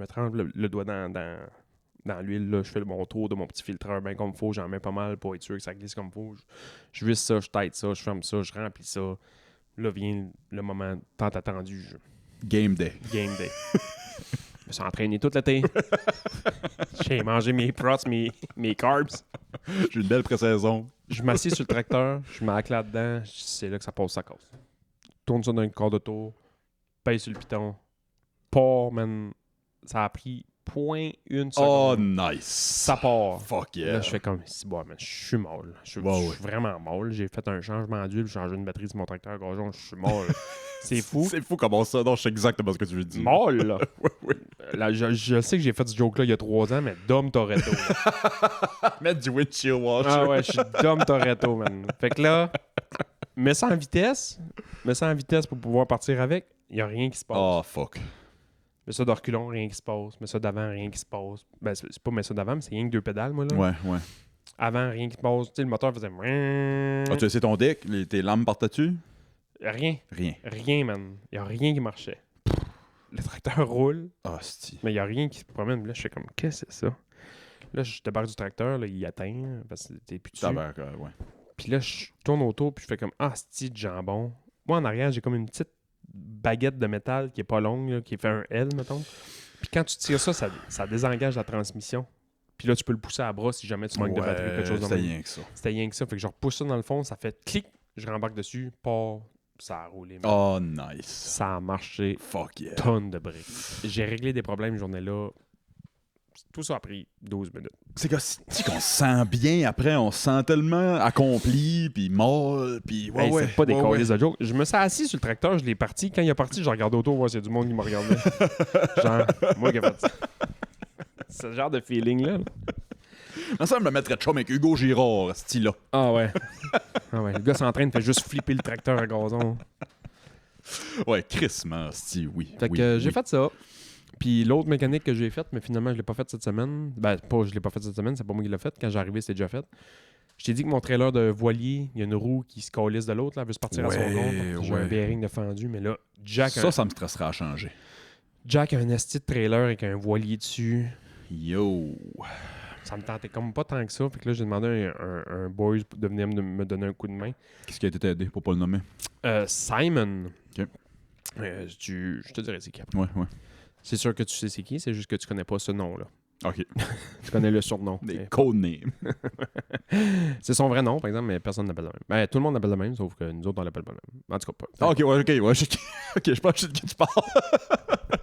trempe le doigt dans l'huile, là, je fais mon tour de mon petit filtreur bien comme il faut, j'en mets pas mal pour être sûr que ça glisse comme il faut. Je visse ça, je tête ça, je ferme ça, je remplis ça. Là vient le moment tant attendu. Game day. Game day. Je me suis entraîné toute l'été. J'ai mangé mes prots, mes carbs. J'ai une belle pré-saison. Je m'assieds sur le tracteur, je mets la clé dedans, c'est là que ça passe sa cause. Tourne ça d'un quart de tour, paye sur le piton, part, man. Ça a pris 0.1 Oh, seconde. nice. Ça part. Fuck yeah. Là, je fais comme, si bon, man, je suis mort. Là. Je Ouais, suis vraiment mort. Là. J'ai fait un changement d'huile, j'ai changé une batterie sur mon tracteur gazon, je suis mort. Là. C'est fou. C'est fou comment ça. Non, je sais exactement ce que tu veux dire. Mort, là. Là, je sais que j'ai fait ce joke-là il y a 3 ans, mais Dom Toretto. Là. Mettre du windshield washer. Ah ouais, je suis Dom Toretto, man. Fait que là, mets ça en vitesse pour pouvoir partir avec, il n'y a rien qui se passe. Oh, fuck. Mets ça de reculons, rien qui se passe. Mets ça d'avant, rien qui se passe. Ben, c'est pas mets ça d'avant, mais c'est rien que 2 pédales, moi, là. Ouais. Avant, rien qui se passe. Tu sais, le moteur faisait... Ah, tu as essayé ton deck? Tes lames partaient-tu? Rien. Rien. Man. Il n'y a rien qui marchait. Le tracteur roule, Hostie. mais il n'y a rien qui se promène. Là, je fais comme, qu'est-ce que c'est ça? Là, je débarque du tracteur, là, il atteint, parce que t'es plus dessus. Ouais. Puis là, je tourne autour, puis je fais comme, de jambon. Moi, en arrière, j'ai comme une petite baguette de métal qui est pas longue, là, qui fait un L, mettons. Puis quand tu tires ça, ça désengage la transmission. Puis là, tu peux le pousser à bras si jamais tu manques de batterie ou quelque chose C'était même. rien que ça. C'était rien que ça. Fait que je repousse ça dans le fond, ça fait clic, je rembarque dessus, part, ça a roulé. Man. Oh, nice. Ça a marché. Fuck yeah. Tonnes de briques. J'ai réglé des problèmes, journée-là. Tout ça a pris 12 minutes. C'est que si qu'on se sent bien après, on se sent tellement accompli, puis molle, puis Hey, c'est pas des calices de joke. Je me suis assis sur le tracteur, je l'ai parti. Quand il est parti, je regardais autour voir s'il y a du monde qui me regardait. Genre, moi qui ai fait ça. C'est ce genre de feeling-là. Là. Ça me mettrait de chum avec Hugo Girard, ce style-là. Ah ouais. Ah ouais. Le gars s'entraîne, fait juste flipper le tracteur à gazon. Ouais, crissement, style, oui. Fait que j'ai fait ça. Puis l'autre mécanique que j'ai faite, mais finalement, je l'ai pas faite cette semaine. Ben, je l'ai pas faite cette semaine, c'est pas moi qui l'ai faite. Quand j'ai arrivé, c'était déjà fait. Je t'ai dit que mon trailer de voilier, il y a une roue qui se calisse de l'autre, là, elle veut se partir à son compte. J'ai un bearing de fendu, mais là, ça me stresserait à changer. Jack a un esti de trailer avec un voilier dessus. Yo! Ça me tentait comme pas tant que ça. Fait que là, j'ai demandé à un boys de venir me donner un coup de main. Qu'est-ce qui a été aidé pour pas le nommer? Simon. OK. Je te dirais c'est qui. Ouais. C'est sûr que tu sais c'est qui, c'est juste que tu connais pas ce nom-là. OK. Tu connais le surnom. Des codenames. C'est son vrai nom, par exemple, mais personne n'appelle le même. Ben, tout le monde l'appelle le même, sauf que nous autres, on l'appelle pas le même. En tout cas, pas. OK, ouais. Je pense de qui tu parles.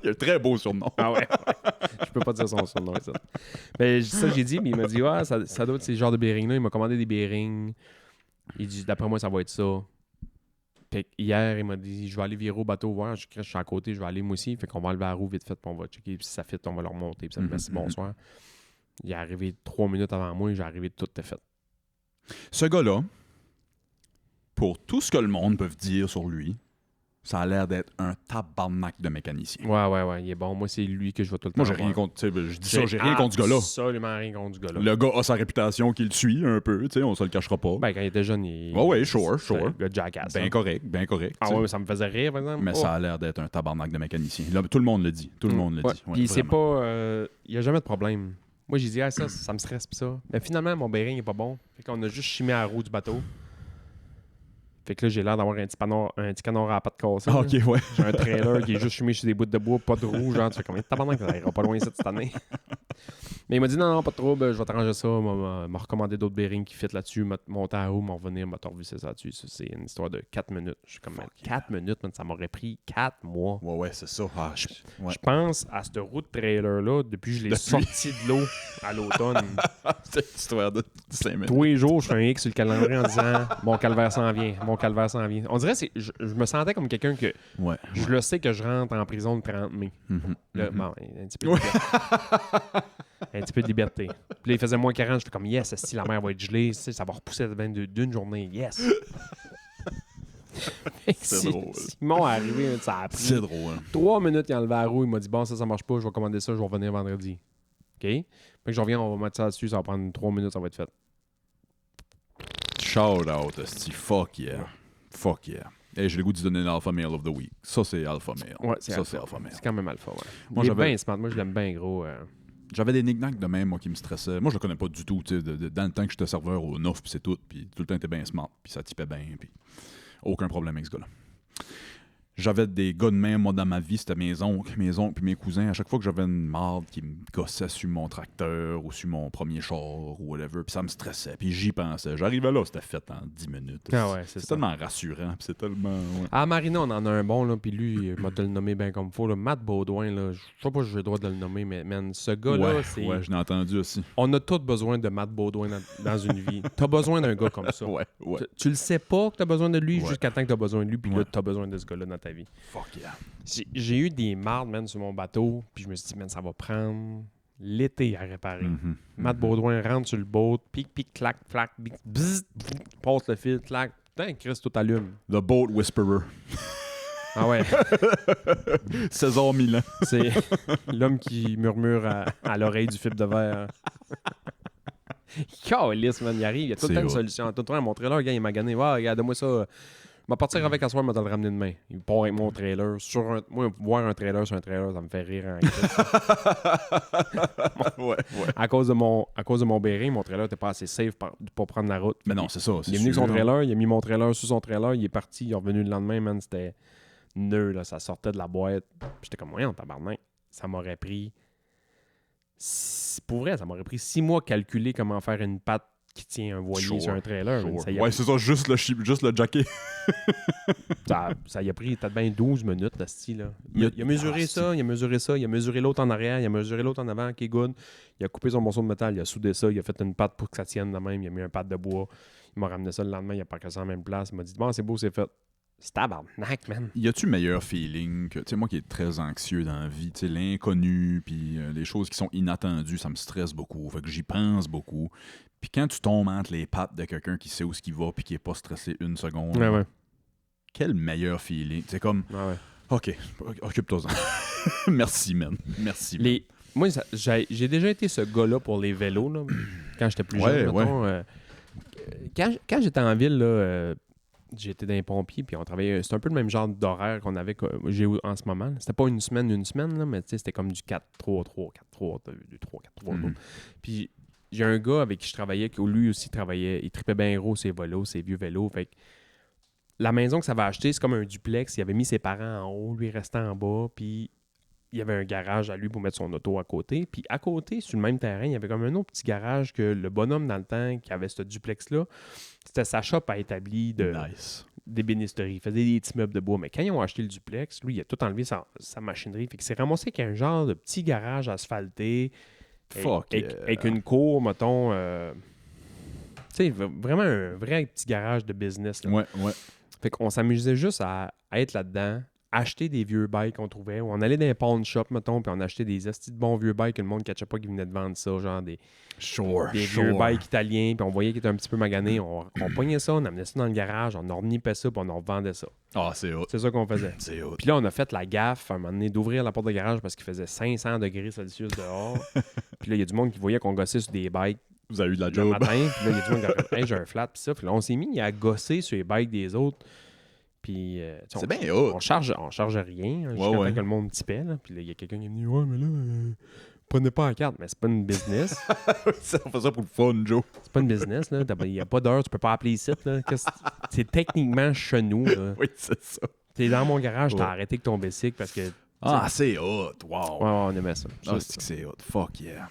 Il a un très beau surnom. Ah ouais. Je peux pas dire son surnom. Ça. Ben, ça, j'ai dit, mais il m'a dit, ça doit être ces genres de bearings-là. Il m'a commandé des bearings. Il dit, d'après moi, ça va être ça. Fait hier, il m'a dit, je vais aller virer au bateau voir. Je suis à côté, je vais aller moi aussi. Fait qu'on va enlever la roue vite fait, puis on va checker. Puis si ça fit, on va le remonter. Puis ça me merci, bonsoir. Il est arrivé 3 minutes avant moi, j'ai arrivé, tout est fait. Ce gars-là, pour tout ce que le monde peut dire sur lui, ça a l'air d'être un tabarnak de mécanicien. Ouais, il est bon. Moi, c'est lui que je vais tout le temps. Moi, j'ai rien contre. Je dis ça, j'ai rien rien contre ce gars-là. Absolument rien contre ce gars-là. Le gars a sa réputation qui le suit un peu, tu sais, on se le cachera pas. Ben, quand il était jeune, il. Ouais, sure. C'était un gars de jackass. Bien correct. Ah t'sais. ouais, mais ça me faisait rire, par exemple. Mais ça a l'air d'être un tabarnak de mécanicien. Là, tout le monde le dit. Tout le monde le dit. Ouais, Puis c'est vraiment. pas. Il n'y a jamais de problème. Moi, j'ai dit, ça me stresse, pis ça. Mais finalement, mon bearing est pas bon. Fait qu'on a juste chimé à la roue du bateau. Fait que là, j'ai l'air d'avoir un petit canard à la patte cassée. Ah, ok, ouais. J'ai un trailer qui est juste fumé sur des bouts de bois, pas de roue. Genre, tu fais combien de tabarnak, ça ira pas loin cette année. Mais il m'a dit non, pas de trouble, je vais t'arranger ça. M'a recommandé d'autres bearings qui fit là-dessus, m'a monté à la roue, m'a revenir, m'a revisser ça là-dessus. Ça, c'est une histoire de 4 minutes. Je suis comme 4 minutes, man, ça m'aurait pris 4 mois. Ouais, c'est ça. Ah, Je pense à cette roue de trailer-là depuis que je l'ai sorti de l'eau à l'automne. C'est une histoire de 5 minutes. Tous les jours, je fais un X sur le calendrier en disant mon calvaire s'en vient, mon calvaire s'en vient. On dirait que je me sentais comme quelqu'un que je le sais que je rentre en prison le 30 mai. Là, bon, un petit peu de liberté. Un petit peu de liberté. Puis là, il faisait moins 40, je fais comme yes, si la mer va être gelée, ça va repousser d'une journée, yes. C'est drôle. Simon est arrivé, ça a pris C'est drôle. 3 minutes, il a enlevé la roue, il m'a dit bon, ça marche pas, je vais commander ça, je vais revenir vendredi. OK? Fait que je reviens, on va mettre ça dessus, ça va prendre 3 minutes, ça va être fait. Shout out, esti. Fuck yeah. Fuck yeah. Hey, j'ai le goût de donner l'Alpha Male of the Week. Ça, c'est Alpha Male. Ouais, c'est Alpha Male. C'est quand même Alpha, ouais. Moi, il est bien smart, moi je l'aime bien gros. J'avais des knickknacks de même, moi, qui me stressaient. Moi, je le connais pas du tout, tu sais, dans le temps que j'étais serveur au Nof, puis c'est tout, puis tout le temps, il était bien smart, puis ça typait bien, puis aucun problème avec ce gars-là. J'avais des gars de même, moi, dans ma vie, c'était mes oncles puis mes cousins. À chaque fois que j'avais une marde qui me gossait sur mon tracteur ou sur mon premier char ou whatever, puis ça me stressait, puis j'y pensais. J'arrivais là, c'était fait en 10 minutes. Ah ouais, c'est tellement rassurant, puis c'est tellement... Ouais. À Marina, on en a un bon, là, puis lui, il m'a te le nommer bien comme il faut. Là. Matt Baudouin, là, je sais pas si j'ai le droit de le nommer, mais man, ce gars-là, c'est... Ouais, je l'ai entendu aussi. On a tous besoin de Matt Baudouin dans une vie. T'as besoin d'un gars comme ça. Ouais. Tu le sais pas que t'as besoin de lui jusqu'à temps que t'as besoin de lui, puis là, t'as besoin de ce gars-là dans ta vie. Fuck yeah. J'ai eu des mardes, man, sur mon bateau, puis je me suis dit, man, ça va prendre l'été à réparer. Matt Baudouin rentre sur le boat, pic, clac, flac, bzzz, passe le fil, clac, putain, Chris, tout allume. The Boat Whisperer. Ah ouais. César Milan. C'est l'homme qui murmure à l'oreille du fil de verre. Calisse, man, il arrive, il y a tout le temps une solution. Tout le temps, mon trailer, le gars, il m'a gagné. Ouais, regarde-moi ça. Je vais partir avec à soir, je vais te le ramener demain. Il part avec mon trailer. Moi, voir un trailer sur un trailer, ça me fait rire. Ouais. À cause de mon bearing, mon trailer n'était pas assez safe pour prendre la route. Mais non, c'est ça. Il est venu avec son trailer, il a mis mon trailer sur son trailer, il est parti, il est revenu le lendemain, man, c'était nœud, là, ça sortait de la boîte. J'étais comme, voyons, tabarnak. Ça m'aurait pris... Pour vrai, ça m'aurait pris 6 mois calculer comment faire une patte qui tient un voilier Sure, sur un trailer. Sure. Ça y Ouais, c'est ça, juste le jacket. ça y a pris peut-être bien 12 minutes, là, style. Là. Il a mesuré Ah, ça, il a mesuré ça, il a mesuré l'autre en arrière, il a mesuré l'autre en avant, OK, good. Il a coupé son morceau de métal, il a soudé ça, il a fait une patte pour que ça tienne de même, il a mis un patte de bois. Il m'a ramené ça le lendemain, il a parqué ça en même place. Il m'a dit, bon, c'est beau, c'est fait. C'est tabarnak, man. Y a-tu meilleur feeling que, tu sais, moi qui est très anxieux dans la vie, tu sais, l'inconnu, puis les choses qui sont inattendues, ça me stresse beaucoup. Fait que j'y pense beaucoup. Puis quand tu tombes entre les pattes de quelqu'un qui sait où ce qu'il va, puis qui est pas stressé une seconde, Ouais. quel meilleur feeling. C'est comme, Ouais. OK, occupe-toi-en. Merci, man. Merci. Man. Moi, j'ai déjà été ce gars-là pour les vélos, là, quand j'étais plus jeune, Ouais. mettons. Quand j'étais en ville, là, j'étais dans les pompiers, puis on travaillait. C'était un peu le même genre d'horaire qu'on avait j'ai en ce moment. C'était pas une semaine, là, mais c'était comme du 4-3-3, 4-3, 2-3, 4-3. Mhm. Puis j'ai un gars avec qui je travaillais, qui lui aussi travaillait, il tripait bien gros ses vélos, ses vieux vélos. Fait que la maison que ça va acheter, c'est comme un duplex. Il avait mis ses parents en haut, lui restait en bas, puis il y avait un garage à lui pour mettre son auto à côté. Puis à côté, sur le même terrain, il y avait comme un autre petit garage que le bonhomme dans le temps qui avait ce duplex-là, c'était sa shop à établi Nice. d'ébénisterie. Il faisait des petits meubles de bois. Mais quand ils ont acheté le duplex, lui, il a tout enlevé sa machinerie. Fait qu'il s'est ramassé avec un genre de petit garage asphalté. Fuck. Avec une cour, mettons. Tu sais, vraiment un vrai petit garage de business. Là. Ouais. Fait qu'on s'amusait juste à être là-dedans, acheter des vieux bikes qu'on trouvait. Ou on allait dans les pawn shops, mettons, puis on achetait des astis de bons vieux bikes que le monde ne catchait pas qui venait de vendre ça, genre des vieux bikes italiens, puis on voyait qu'ils étaient un petit peu maganés. On pognait ça, on amenait ça dans le garage, on ornipait ça, puis on en revendait ça. Ah, c'est hot. C'est ça qu'on faisait. C'est hot. Puis là, on a fait la gaffe, à un moment donné, d'ouvrir la porte de garage parce qu'il faisait 500 degrés Celsius dehors. Puis là, il y a du monde qui voyait qu'on gossait sur des bikes Vous avez eu de la le job. matin. Puis là, il y a du monde qui a fait « Hey, j'ai un flat. » Puis ça, puis là, on s'est mis à gosser sur les bikes des autres. Puis, tu sais, C'est bien hot. on charge rien jusqu'à temps que le monde tipait. Là. Puis là, il y a quelqu'un qui est venu « Ouais, mais là, prenez pas la carte. » Mais c'est pas une business. On fait ça pour le fun, Joe. C'est pas une business. Là. Il n'y a pas d'heure. Tu peux pas appeler ici. Là. C'est techniquement chez nous. Là. Oui, c'est ça. T'es dans mon garage, t'as Ouais. arrêté avec ton bicycle parce que... Ah, c'est hot. Wow. Ouais, on aimait ça. Ah, c'est que c'est hot. Fuck yeah.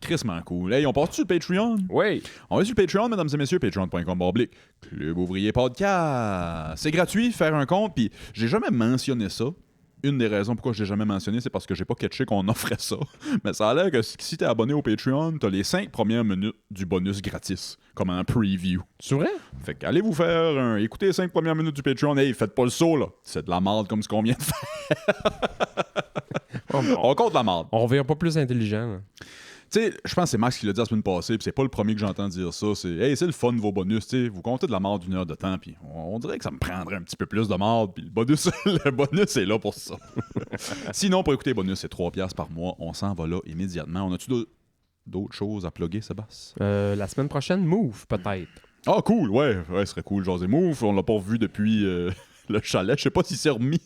Crissement cool. Hey, on part sur le Patreon? Oui. On va sur le Patreon, mesdames et messieurs, patreon.com// Club Ouvrier Podcast. C'est gratuit, faire un compte, puis j'ai jamais mentionné ça. Une des raisons pourquoi je l'ai jamais mentionné, c'est parce que j'ai pas catché qu'on offrait ça. Mais ça a l'air que si t'es abonné au Patreon, t'as les 5 premières minutes du bonus gratis, comme un preview. C'est vrai? Fait qu'allez vous faire écoutez les 5 premières minutes du Patreon. Hey, faites pas le saut, là. C'est de la merde comme ce qu'on vient de faire. On compte la merde. On revient pas plus intelligent. Là. Tu sais, je pense que c'est Max qui l'a dit la semaine passée, puis c'est pas le premier que j'entends dire ça. C'est hey, c'est le fun vos bonus, tu sais, vous comptez de la merde d'une heure de temps, puis on dirait que ça me prendrait un petit peu plus de merde, puis le bonus est là pour ça. Sinon, pour écouter les bonus, c'est 3$ par mois. On s'en va là immédiatement. On a-tu d'autres choses à plugger, Sébastien? La semaine prochaine, Move, peut-être. Ah, cool, ouais, ce serait cool, José Move. On l'a pas vu depuis le chalet. Je sais pas s'il s'est remis.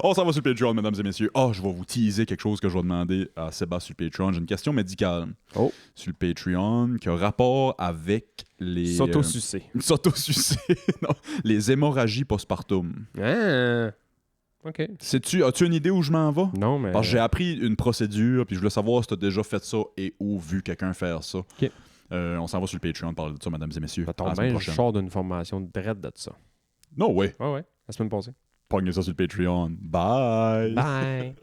On s'en va sur le Patreon, mesdames et messieurs. Je vais vous teaser quelque chose que je vais demander à Sébastien sur le Patreon. J'ai une question médicale sur le Patreon qui a rapport avec les... S'auto-sucer. S'auto-sucer. Non, les hémorragies postpartum. Ah! OK. As-tu une idée où je m'en vais? Non, mais... Parce que j'ai appris une procédure, puis je voulais savoir si tu as déjà fait ça et ou vu quelqu'un faire ça. OK. On s'en va sur le Patreon parler de ça, mesdames et messieurs. Ça À la tombe semaine bien, je prochaine. sors d'une formation de dread de ça. No way. Ouais, la semaine passée. Pognez ça sur le Patreon. Bye. Bye!